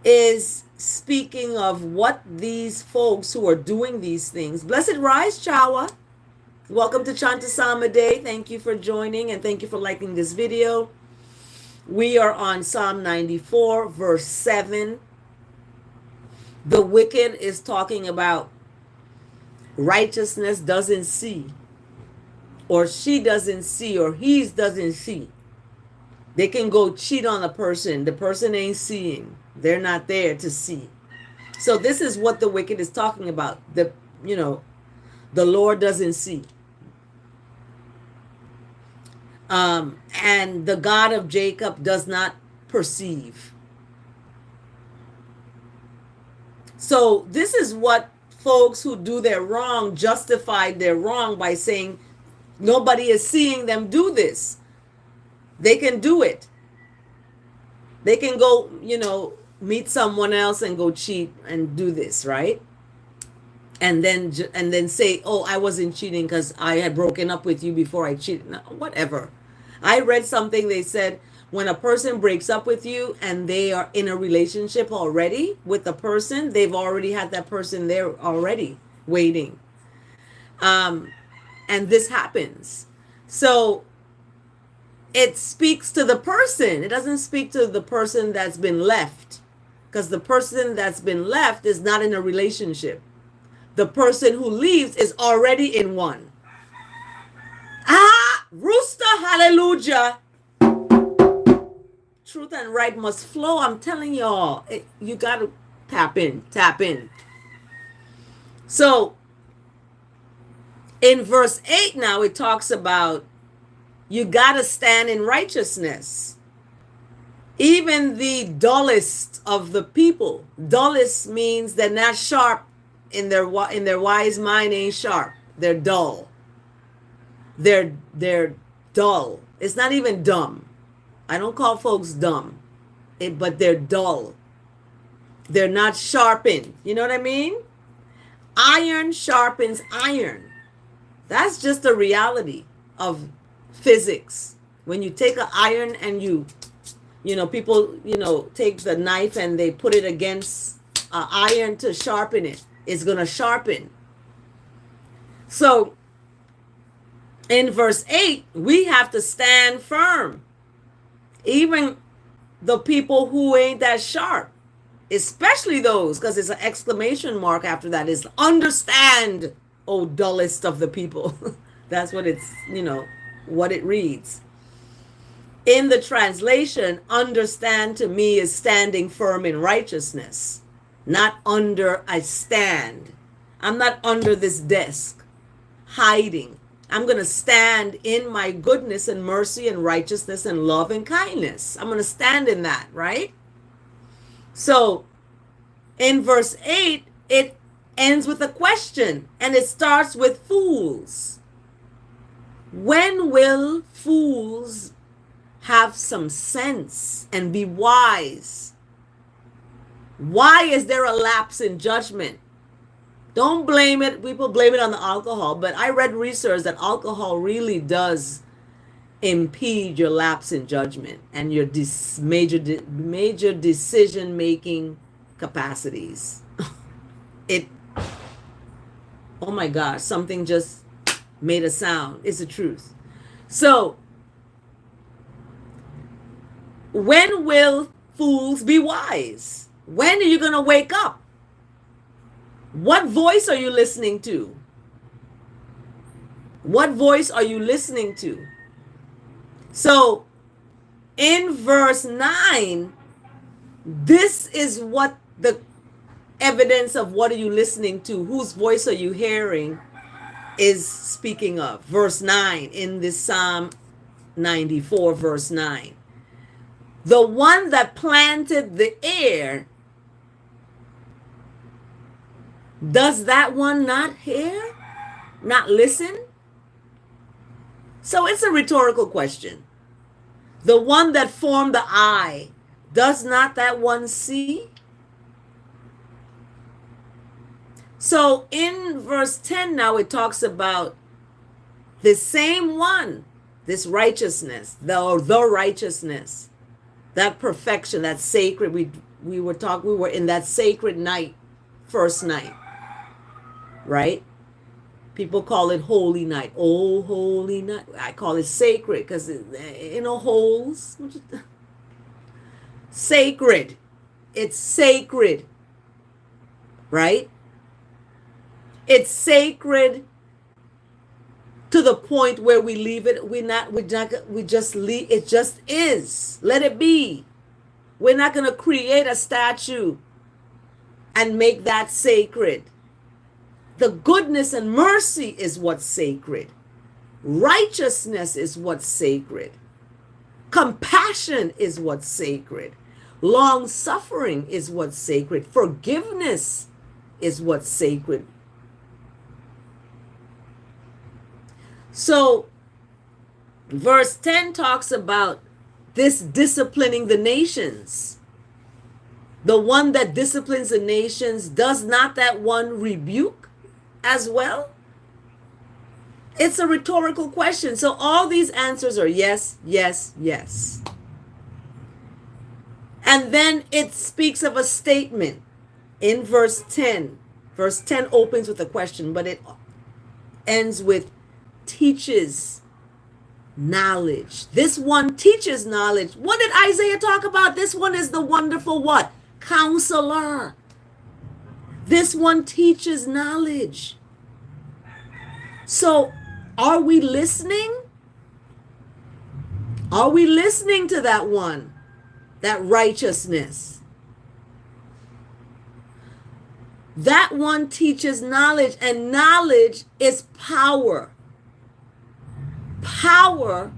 is speaking of what these folks who are doing these things. Blessed rise, Chawa. Welcome to Chant A Psalm A Day. Thank you for joining and thank you for liking this video. We are on Psalm 94, verse 7. The wicked is talking about righteousness doesn't see, or she doesn't see, or he doesn't see. They can go cheat on a person. The person ain't seeing. They're not there to see. So this is what the wicked is talking about. The Lord doesn't see. And the God of Jacob does not perceive. So this is what folks who do their wrong justify their wrong by saying nobody is seeing them do this. They can do it. They can go, meet someone else and go cheat and do this, right? And then say, oh, I wasn't cheating because I had broken up with you before I cheated. No, whatever. I read something, they said when a person breaks up with you and they are in a relationship already with the person, they've already had that person there already waiting. And this happens. So it speaks to the person. It doesn't speak to the person that's been left, because the person that's been left is not in a relationship. The person who leaves is already in one. Rooster, hallelujah. Truth and right must flow. I'm telling y'all, you got to tap in. So in verse 8 now, it talks about you got to stand in righteousness. Even the dullest of the people. Dullest means they're not sharp in their wise mind, ain't sharp. They're dull. They're dull. It's not even dumb. I don't call folks dumb, but they're dull. They're not sharpened. You know what I mean? Iron sharpens iron. That's just the reality of physics. When you take an iron and people, take the knife and they put it against iron to sharpen it. It's going to sharpen. So in verse 8, we have to stand firm. Even the people who ain't that sharp, especially those, because it's an exclamation mark after that, is understand, O dullest of the people. That's what it's, what it reads. In the translation, understand to me is standing firm in righteousness, not under a stand. I'm not under this desk hiding. I'm going to stand in my goodness and mercy and righteousness and love and kindness. I'm going to stand in that, right? So in verse 8, it ends with a question, and it starts with fools. When will fools have some sense and be wise? Why is there a lapse in judgment? Don't blame it. People blame it on the alcohol, but I read research that alcohol really does impede your lapse in judgment and your major decision making capacities. It, oh my gosh, something just made a sound. It's the truth. So, when will fools be wise? When are you going to wake up? What voice are you listening to? What voice are you listening to? So, in verse 9, this is what the evidence of what are you listening to, whose voice are you hearing, is speaking of. Verse 9 in this Psalm 94, verse 9. The one that planted the air, does that one not hear? Not listen? So it's a rhetorical question. The one that formed the eye, does not that one see? So in verse 10 now it talks about the same one, this righteousness, the righteousness, that perfection, that sacred, we were in that sacred night, first night, right? People call it holy night. Oh, holy night. I call it sacred because, holes. Sacred. It's sacred, right? It's sacred to the point where we leave it. We just leave. It just is. Let it be. We're not going to create a statue and make that sacred. The goodness and mercy is what's sacred. Righteousness is what's sacred. Compassion is what's sacred. Long suffering is what's sacred. Forgiveness is what's sacred. So, verse 10 talks about this disciplining the nations. The one that disciplines the nations, does not that one rebuke as well? It's a rhetorical question. So all these answers are yes, yes, yes. And then it speaks of a statement in verse 10. Verse 10 opens with a question, but it ends with teaches knowledge. This one teaches knowledge. What did Isaiah talk about? This one is the wonderful what? Counselor. This one teaches knowledge. So, are we listening? Are we listening to that one? That righteousness? That one teaches knowledge, and knowledge is power. Power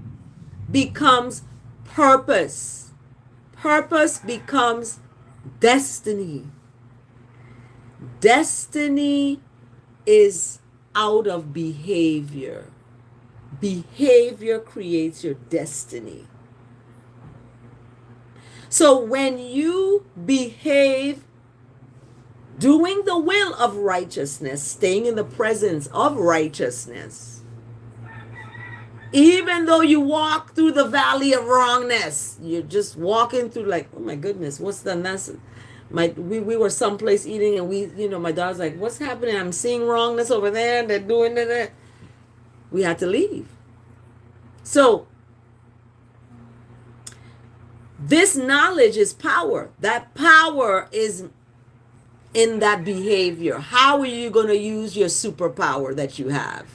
becomes purpose. Purpose becomes destiny. Destiny is out of behavior. Behavior creates your destiny. So when you behave doing the will of righteousness, staying in the presence of righteousness, even though you walk through the valley of wrongness, you're just walking through like, oh my goodness, what's the mess? We were someplace eating and my daughter's like, what's happening? I'm seeing wrongness over there. They're doing that. We had to leave. So this knowledge is power. That power is in that behavior. How are you going to use your superpower that you have?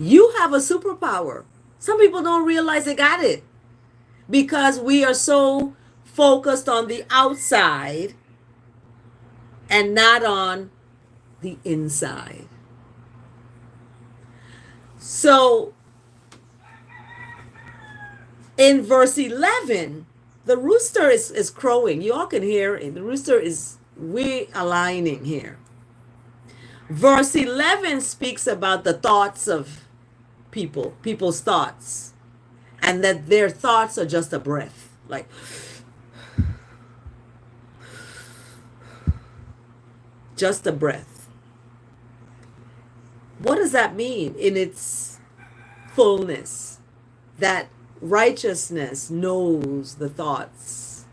You have a superpower. Some people don't realize they got it because we are so focused on the outside and not on the inside. So in verse 11, the rooster is crowing. You all can hear it. The rooster is realigning here. Verse 11 speaks about the thoughts of people's thoughts, and that their thoughts are just a breath, like just a breath. What does that mean in its fullness? That righteousness knows the thoughts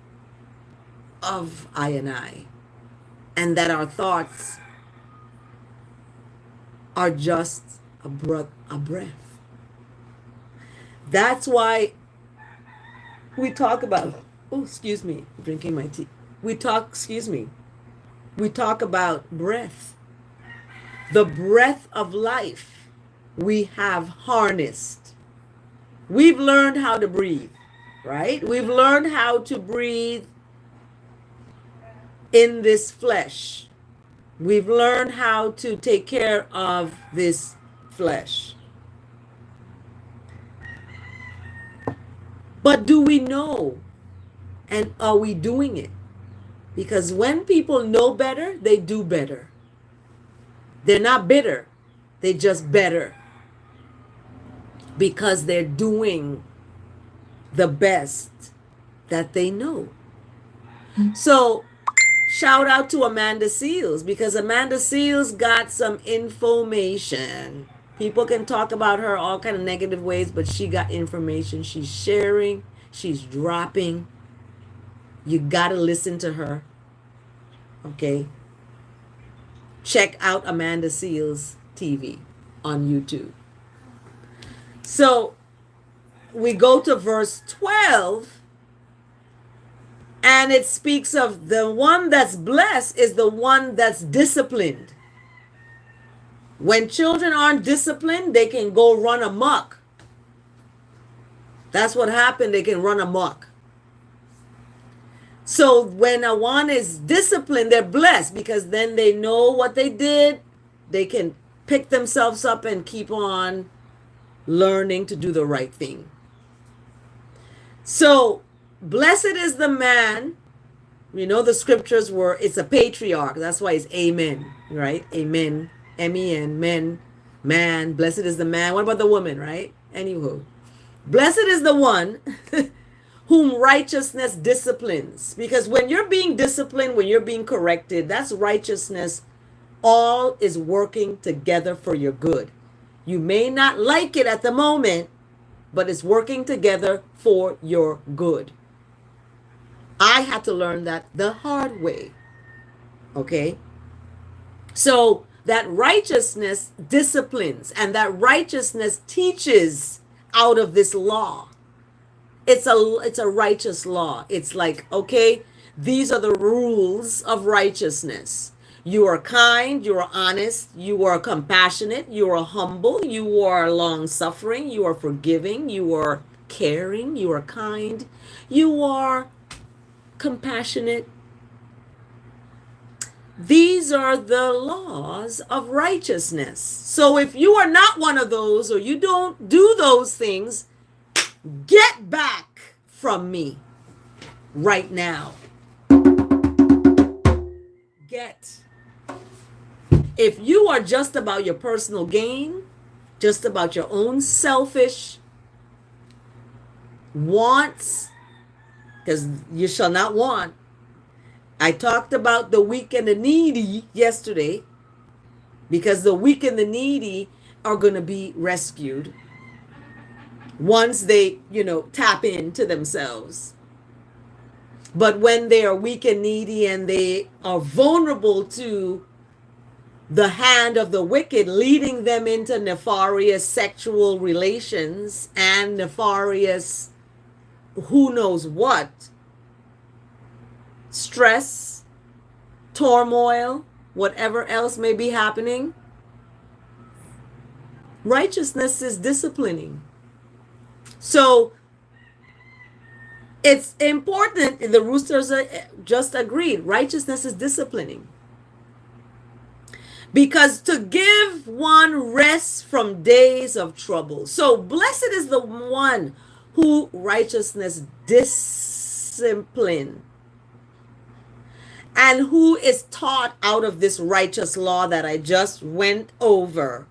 of I, and that our thoughts are just a breath. That's why we talk about, oh, excuse me, drinking my tea. We talk about breath. The breath of life we have harnessed. We've learned how to breathe, right? We've learned how to breathe in this flesh. We've learned how to take care of this flesh. But do we know? And are we doing it? Because when people know better, they do better. They're not bitter. They just better. Because they're doing the best that they know. So shout out to Amanda Seals, because Amanda Seals got some information. People can talk about her all kind of negative ways, but she got information. She's sharing. She's dropping. You got to listen to her. Okay? Check out Amanda Seals TV on YouTube. So we go to verse 12, and it speaks of the one that's blessed is the one that's disciplined. When children aren't disciplined, they can go run amok. That's what happened. They can run amok. So when a one is disciplined, they're blessed, because then they know what they did. They can pick themselves up and keep on learning to do the right thing. So blessed is the man. You know, the scriptures were, it's a patriarch. That's why it's amen, right? Amen. M-E-N, men, man. Blessed is the man. What about the woman, right? Anywho, blessed is the one whom righteousness disciplines. Because when you're being disciplined, when you're being corrected, that's righteousness. All is working together for your good. You may not like it at the moment, but it's working together for your good. I had to learn that the hard way. Okay? So that righteousness disciplines, and that righteousness teaches out of this law. It's a righteous law. It's like, okay, these are the rules of righteousness. You are kind, you are honest, you are compassionate, you are humble, you are long-suffering, you are forgiving, you are caring, you are kind, you are compassionate. These are the laws of righteousness. So if you are not one of those, or you don't do those things, get back from me right now. Get. If you are just about your personal gain, just about your own selfish wants, because you shall not want. I talked about the weak and the needy yesterday, because the weak and the needy are going to be rescued once they, tap into themselves. But when they are weak and needy and they are vulnerable to the hand of the wicked, leading them into nefarious sexual relations and nefarious who knows what, stress, turmoil, whatever else may be happening, righteousness is disciplining. So it's important. The roosters just agreed. Righteousness is disciplining. Because to give one rest from days of trouble. So blessed is the one who righteousness discipline and who is taught out of this righteous law that I just went over.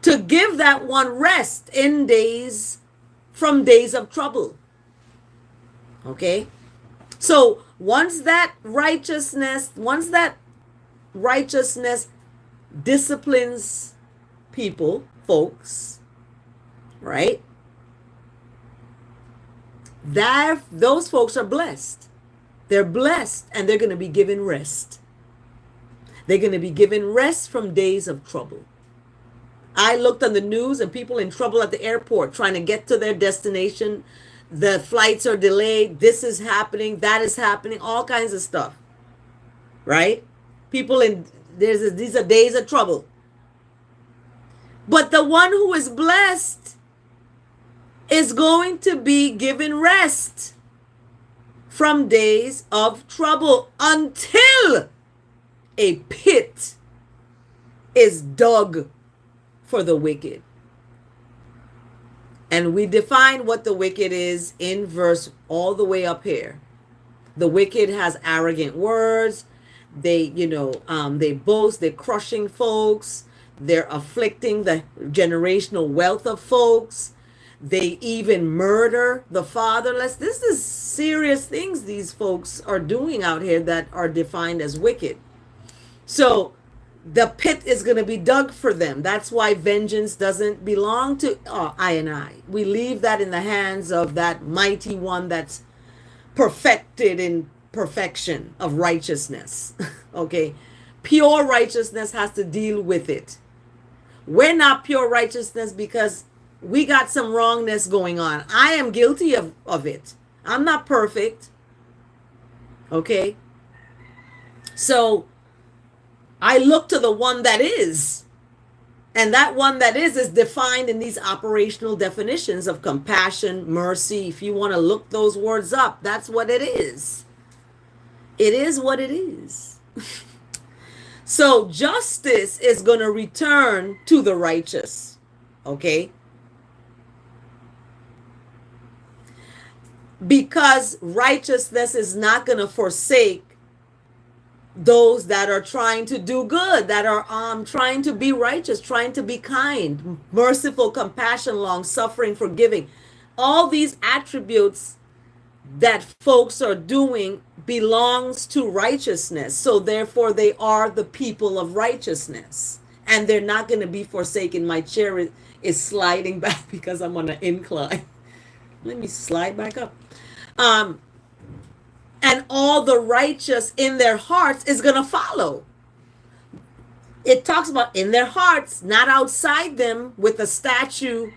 To give that one rest in days from days of trouble. Okay? So once that righteousness disciplines people, folks, right? Those folks are blessed. They're blessed and they're going to be given rest. They're going to be given rest from days of trouble. I looked on the news and people in trouble at the airport trying to get to their destination. The flights are delayed. This is happening. That is happening. All kinds of stuff. Right? These are days of trouble. But the one who is blessed is going to be given rest from days of trouble until a pit is dug for the wicked. And we define what the wicked is in verse all the way up here. The wicked has arrogant words. They boast, they're crushing folks. They're afflicting the generational wealth of folks. They even murder the fatherless. This is serious things these folks are doing out here that are defined as wicked. So the pit is going to be dug for them. That's why vengeance doesn't belong to I and I. We leave that in the hands of that mighty one that's perfected in perfection of righteousness. Okay? Pure righteousness has to deal with it. We're not pure righteousness because we got some wrongness going on. I am guilty of it. I'm not perfect. Okay? So I look to the one that is. And that one that is defined in these operational definitions of compassion, mercy. If you want to look those words up, that's what it is. It is what it is. So justice is going to return to the righteous. Okay? Because righteousness is not going to forsake those that are trying to do good, that are trying to be righteous, trying to be kind, merciful, compassion, long suffering, forgiving. All these attributes that folks are doing belongs to righteousness. So therefore they are the people of righteousness, and they're not going to be forsaken. My chair is sliding back because I'm on an incline. Let me slide back up. And all the righteous in their hearts is going to follow. It talks about in their hearts, not outside them with a statue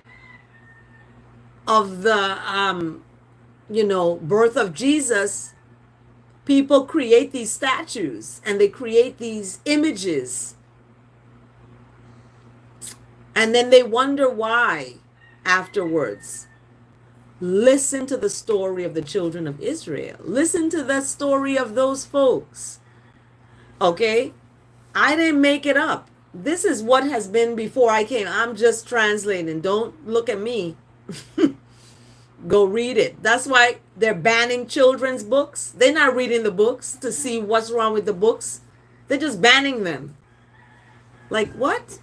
of the, birth of Jesus. People create these statues and they create these images. And then they wonder why afterwards. Listen to the story of the children of Israel. Listen to the story of those folks. Okay? I didn't make it up. This is what has been before I came. I'm just translating. Don't look at me. Go read it. That's why they're banning children's books. They're not reading the books to see what's wrong with the books. They're just banning them. Like what?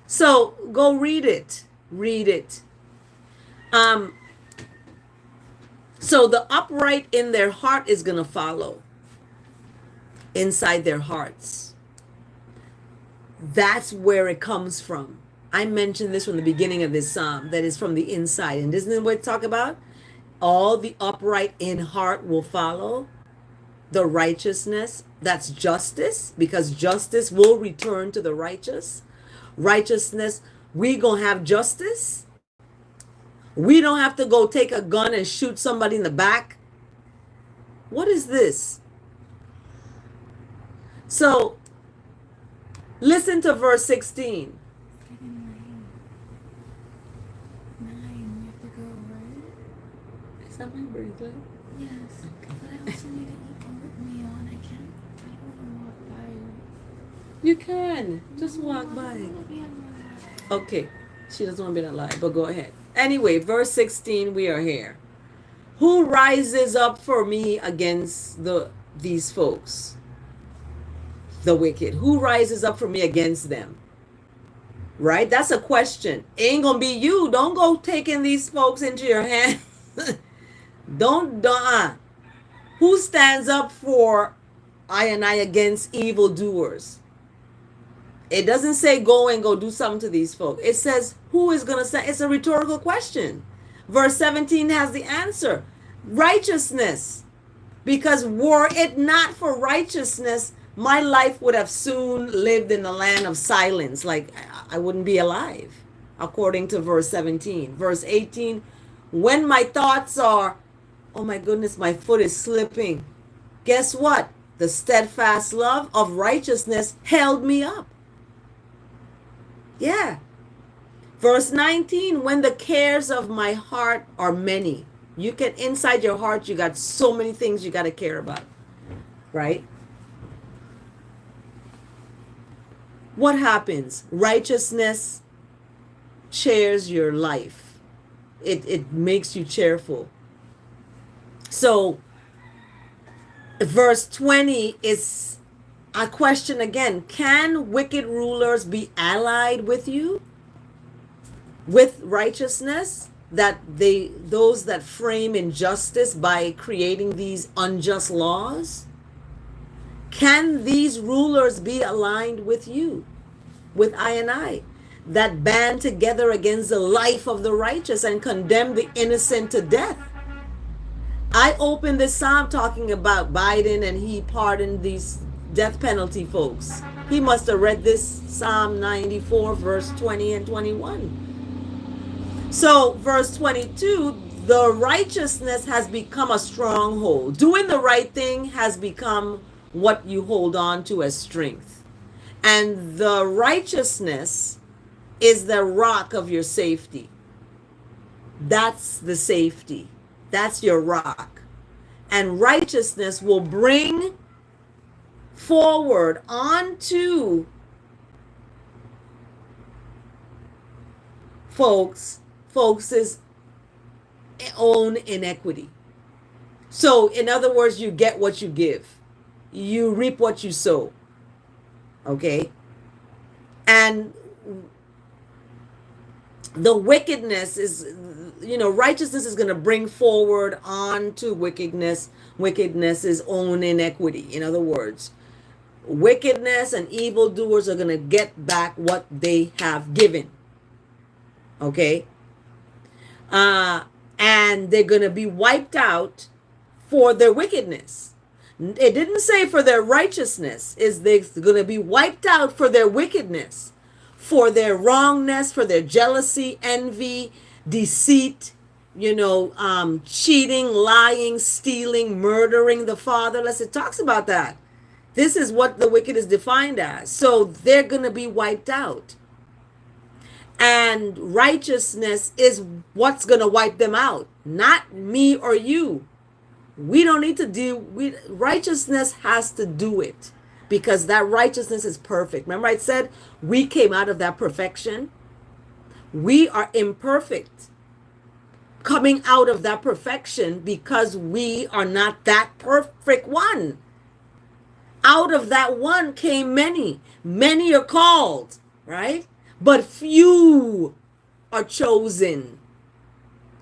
So go read it. Read it. So the upright in their heart is going to follow inside their hearts. That's where it comes from. I mentioned this from the beginning of this psalm, that is from the inside. And isn't it what it talk about? All the upright in heart will follow the righteousness. That's justice, because justice will return to the righteous. Righteousness, we going to have justice. We don't have to go take a gun and shoot somebody in the back. What is this? So, listen to verse 16. It's getting 9. 9, we have to go, right? Is that my birthday? Yes. But I also need to eat oatmeal and I don't want to walk by You can. Just walk by. I want to be alive. Okay. She doesn't want to be alive, but go ahead. Anyway, verse 16, we are here. Who rises up for me against these folks? The wicked. Who rises up for me against them? Right? That's a question. Ain't gonna be you. Don't go taking these folks into your hand. Don't. Who stands up for I and I against evildoers? It doesn't say go and go do something to these folks. It says who is going to stand. It's a rhetorical question. Verse 17 has the answer. Righteousness. Because were it not for righteousness, my life would have soon lived in the land of silence. Like I wouldn't be alive, according to verse 17. Verse 18, when my thoughts are, oh my goodness, my foot is slipping. Guess what? The steadfast love of righteousness held me up. Yeah. Verse 19, when the cares of my heart are many. You can, inside your heart, you got so many things you got to care about. Right? What happens? Righteousness cheers your life. It makes you cheerful. So, verse 20 is a question again. Can wicked rulers be allied with you? With righteousness? That those that frame injustice by creating these unjust laws? Can these rulers be aligned with you? With I and I? That band together against the life of the righteous and condemn the innocent to death? I opened this psalm talking about Biden and he pardoned these death penalty folks. He must have read this Psalm 94 verse 20 and 21. So verse 22, the righteousness has become a stronghold. Doing the right thing has become what you hold on to as strength. And the righteousness is the rock of your safety. That's the safety. That's your rock. And righteousness will bring forward onto folks' own inequity. So, in other words, you get what you give. You reap what you sow. Okay? And the wickedness is, righteousness is going to bring forward onto wickedness is own inequity. In other words, wickedness and evildoers are going to get back what they have given. Okay? And they're going to be wiped out for their wickedness. It didn't say for their righteousness. They're going to be wiped out for their wickedness, for their wrongness, for their jealousy, envy, deceit, cheating, lying, stealing, murdering the fatherless. It talks about that. This is what the wicked is defined as. So they're going to be wiped out. And righteousness is what's going to wipe them out, not me or you. We don't need to do, righteousness has to do it because that righteousness is perfect. Remember I said we came out of that perfection. We are imperfect coming out of that perfection because we are not that perfect one. Out of that one came many. Many are called, right? But few are chosen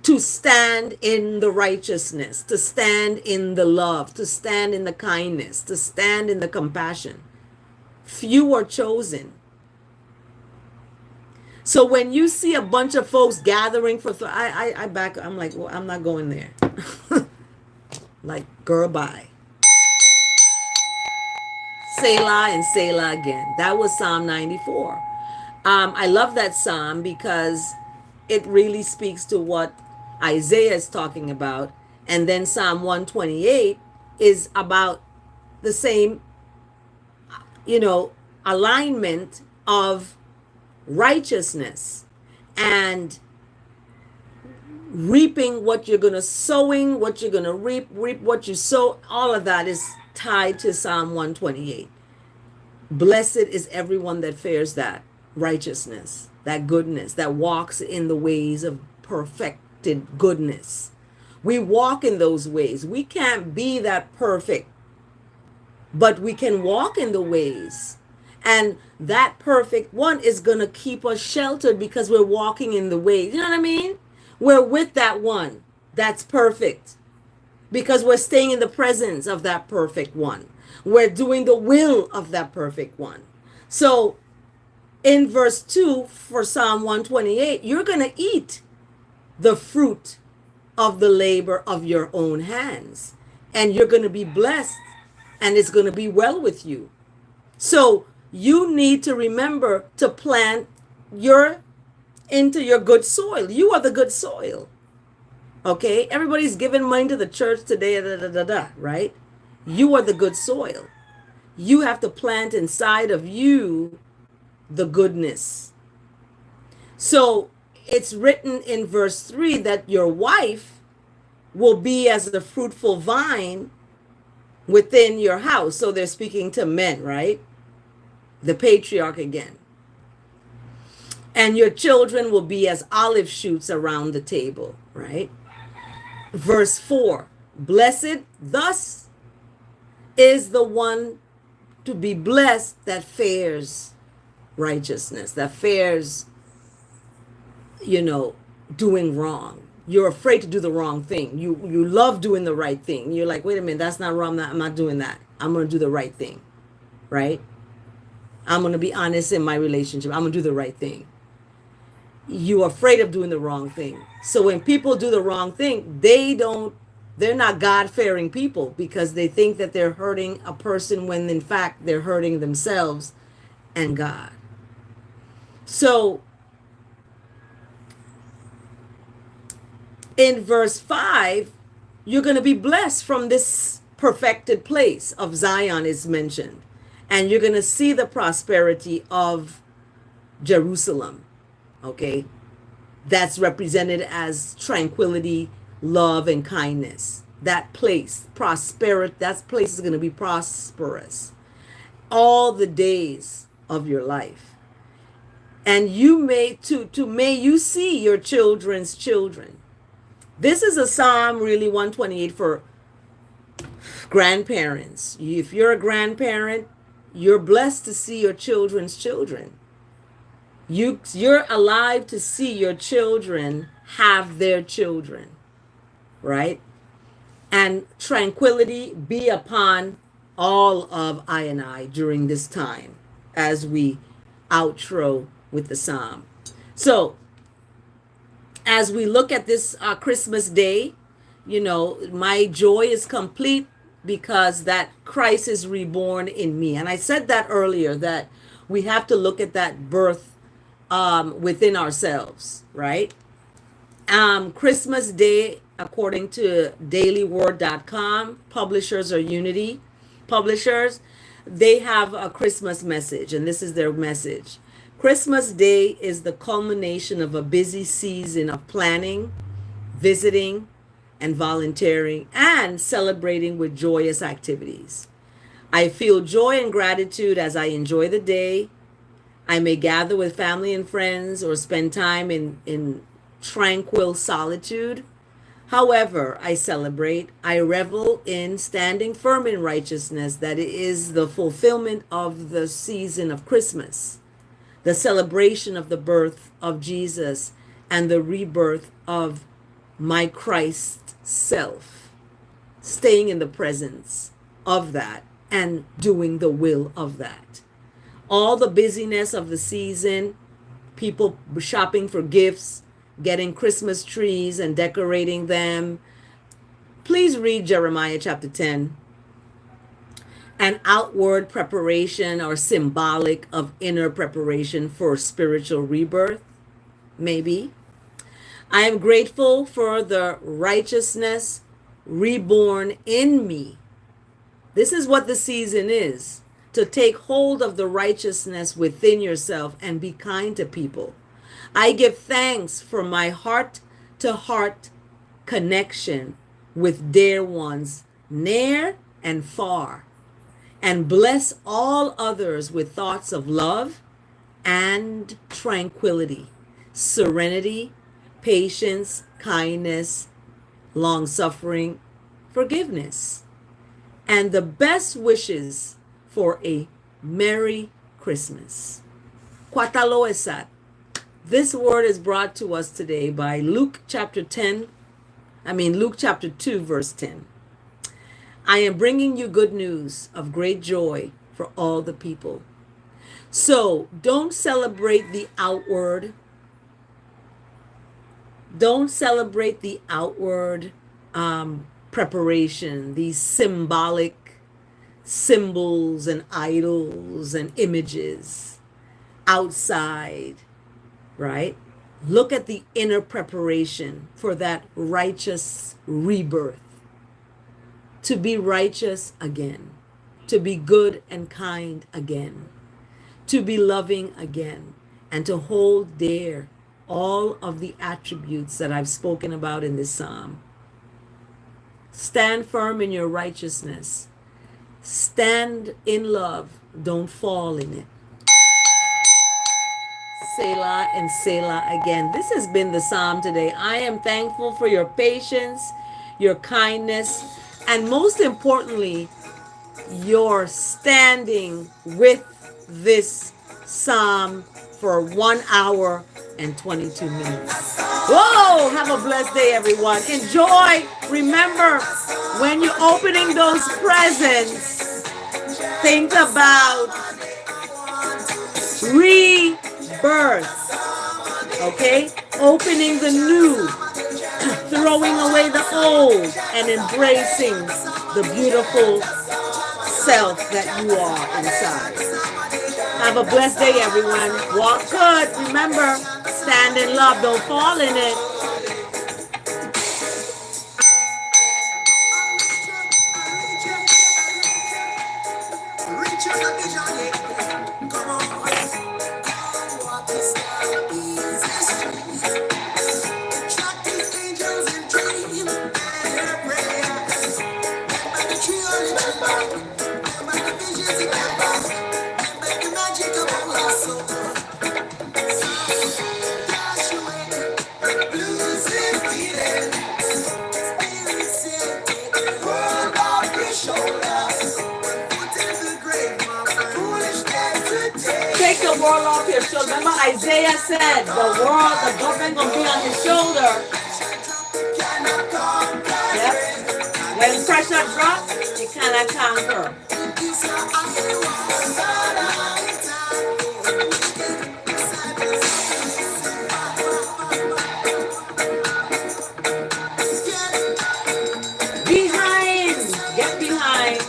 to stand in the righteousness, to stand in the love, to stand in the kindness, to stand in the compassion. Few are chosen. So when you see a bunch of folks gathering for, I'm like, well, I'm not going there. Like, girl, bye. Selah and Selah again. That was Psalm 94. I love that psalm because it really speaks to what Isaiah is talking about. And then Psalm 128 is about the same, alignment of righteousness and reaping what you're going to sowing, what you're going to reap what you sow. All of that is tied to Psalm 128. Blessed is everyone that fears that righteousness, that goodness, that walks in the ways of perfected goodness. We walk in those ways. We can't be that perfect, but we can walk in the ways. And that perfect one is going to keep us sheltered because we're walking in the ways. You know what I mean? We're with that one that's perfect because we're staying in the presence of that perfect one. We're doing the will of that perfect one. So in verse 2 for Psalm 128, you're going to eat the fruit of the labor of your own hands, and you're going to be blessed, and it's going to be well with you. So you need to remember to plant into your good soil. You are the good soil. Okay, everybody's giving money to the church today, right? You are the good soil. You have to plant inside of you the goodness. So it's written in verse 3 that your wife will be as the fruitful vine within your house. So they're speaking to men, right? The patriarch again. And your children will be as olive shoots around the table, right? Verse 4, blessed thus is the one to be blessed that fears righteousness, that fears, doing wrong. You're afraid to do the wrong thing. You love doing the right thing. You're like, wait a minute, that's not wrong. I'm not doing that. I'm going to do the right thing, right? I'm going to be honest in my relationship. I'm going to do the right thing. You're afraid of doing the wrong thing. So when people do the wrong thing, they're not God-fearing people because they think that they're hurting a person when in fact they're hurting themselves and God. So in verse 5, you're going to be blessed from this perfected place of Zion is mentioned. And you're going to see the prosperity of Jerusalem. Okay? That's represented as tranquility, love, and kindness. That place, that place is going to be prosperous all the days of your life. And you may you see your children's children. This is a psalm, really, 128 for grandparents. If you're a grandparent, you're blessed to see your children's children. You're alive to see your children have their children, right? And tranquility be upon all of I and I during this time as we outro with the psalm. So as we look at this Christmas day, my joy is complete because that Christ is reborn in me. And I said that earlier, that we have to look at that birth within ourselves, right? Christmas Day, according to dailyword.com, publishers are Unity publishers. They have a Christmas message, and this is their message. Christmas Day is the culmination of a busy season of planning, visiting, and volunteering, and celebrating with joyous activities. I feel joy and gratitude as I enjoy the day. I may gather with family and friends or spend time in tranquil solitude. However, I celebrate, I revel in standing firm in righteousness, that it is the fulfillment of the season of Christmas, the celebration of the birth of Jesus and the rebirth of my Christ self, staying in the presence of that and doing the will of that. All the busyness of the season, people shopping for gifts, getting Christmas trees and decorating them. Please read Jeremiah chapter 10. An outward preparation or symbolic of inner preparation for spiritual rebirth, maybe. I am grateful for the righteousness reborn in me. This is what the season is, to take hold of the righteousness within yourself and be kind to people. I give thanks for my heart-to-heart connection with dear ones near and far. and bless all others with thoughts of love and tranquility, serenity, patience, kindness, long suffering, forgiveness, and the best wishes for a Merry Christmas. Kwataloesat. This word is brought to us today by Luke chapter 2, verse 10. I am bringing you good news of great joy for all the people. So don't celebrate the outward. Don't celebrate the outward preparation, these symbolic symbols and idols and images outside, right? Look at the inner preparation for that righteous rebirth. To be righteous again, to be good and kind again, to be loving again, and to hold dear all of the attributes that I've spoken about in this psalm. Stand firm in your righteousness. Stand in love. Don't fall in it. Selah and Selah again. This has been the psalm today. I am thankful for your patience, your kindness, and most importantly, your standing with this psalm for 1 hour and 22 minutes. Whoa! Have a blessed day, everyone. Enjoy. Remember, when you're opening those presents, think about rebirth. Okay? Opening the new, throwing away the old, and embracing the beautiful self that you are inside. Have a blessed day, everyone. Walk good. Remember, stand in love. Don't fall in it. Take the world off your shoulder. Remember Isaiah said the government gonna be on his shoulder. Yep. When pressure drops, you cannot conquer. Get behind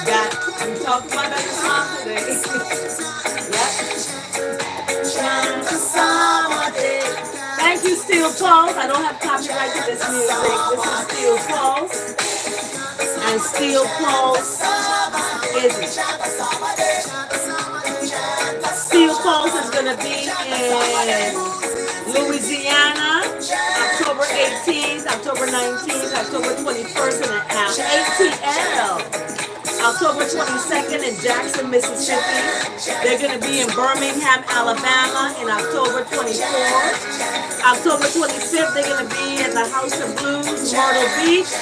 that. We talked about that in song today. Chant A Psalm A. Thank you, Steel Pulse. I don't have copyright to this music. This is Steel Pulse. And Steel Pulse is going to be in Louisiana, October 18th, October 19th, October 21st in ATL. October 22nd in Jackson, Mississippi. They're going to be in Birmingham, Alabama in October 24th. October 25th, they're going to be at the House of Blues, Myrtle Beach.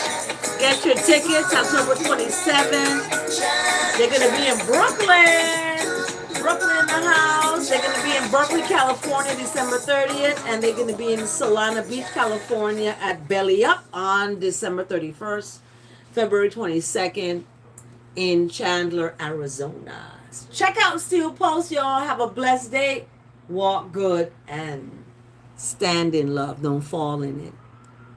Get your tickets October 27th. They're going to be in Brooklyn in the house. They're going to be in Berkeley, California, December 30th. And they're going to be in Solana Beach, California at Belly Up on December 31st. February 22nd. In Chandler, Arizona. Check out Steel Pulse, y'all. Have a blessed day. Walk good and stand in love. Don't fall in it.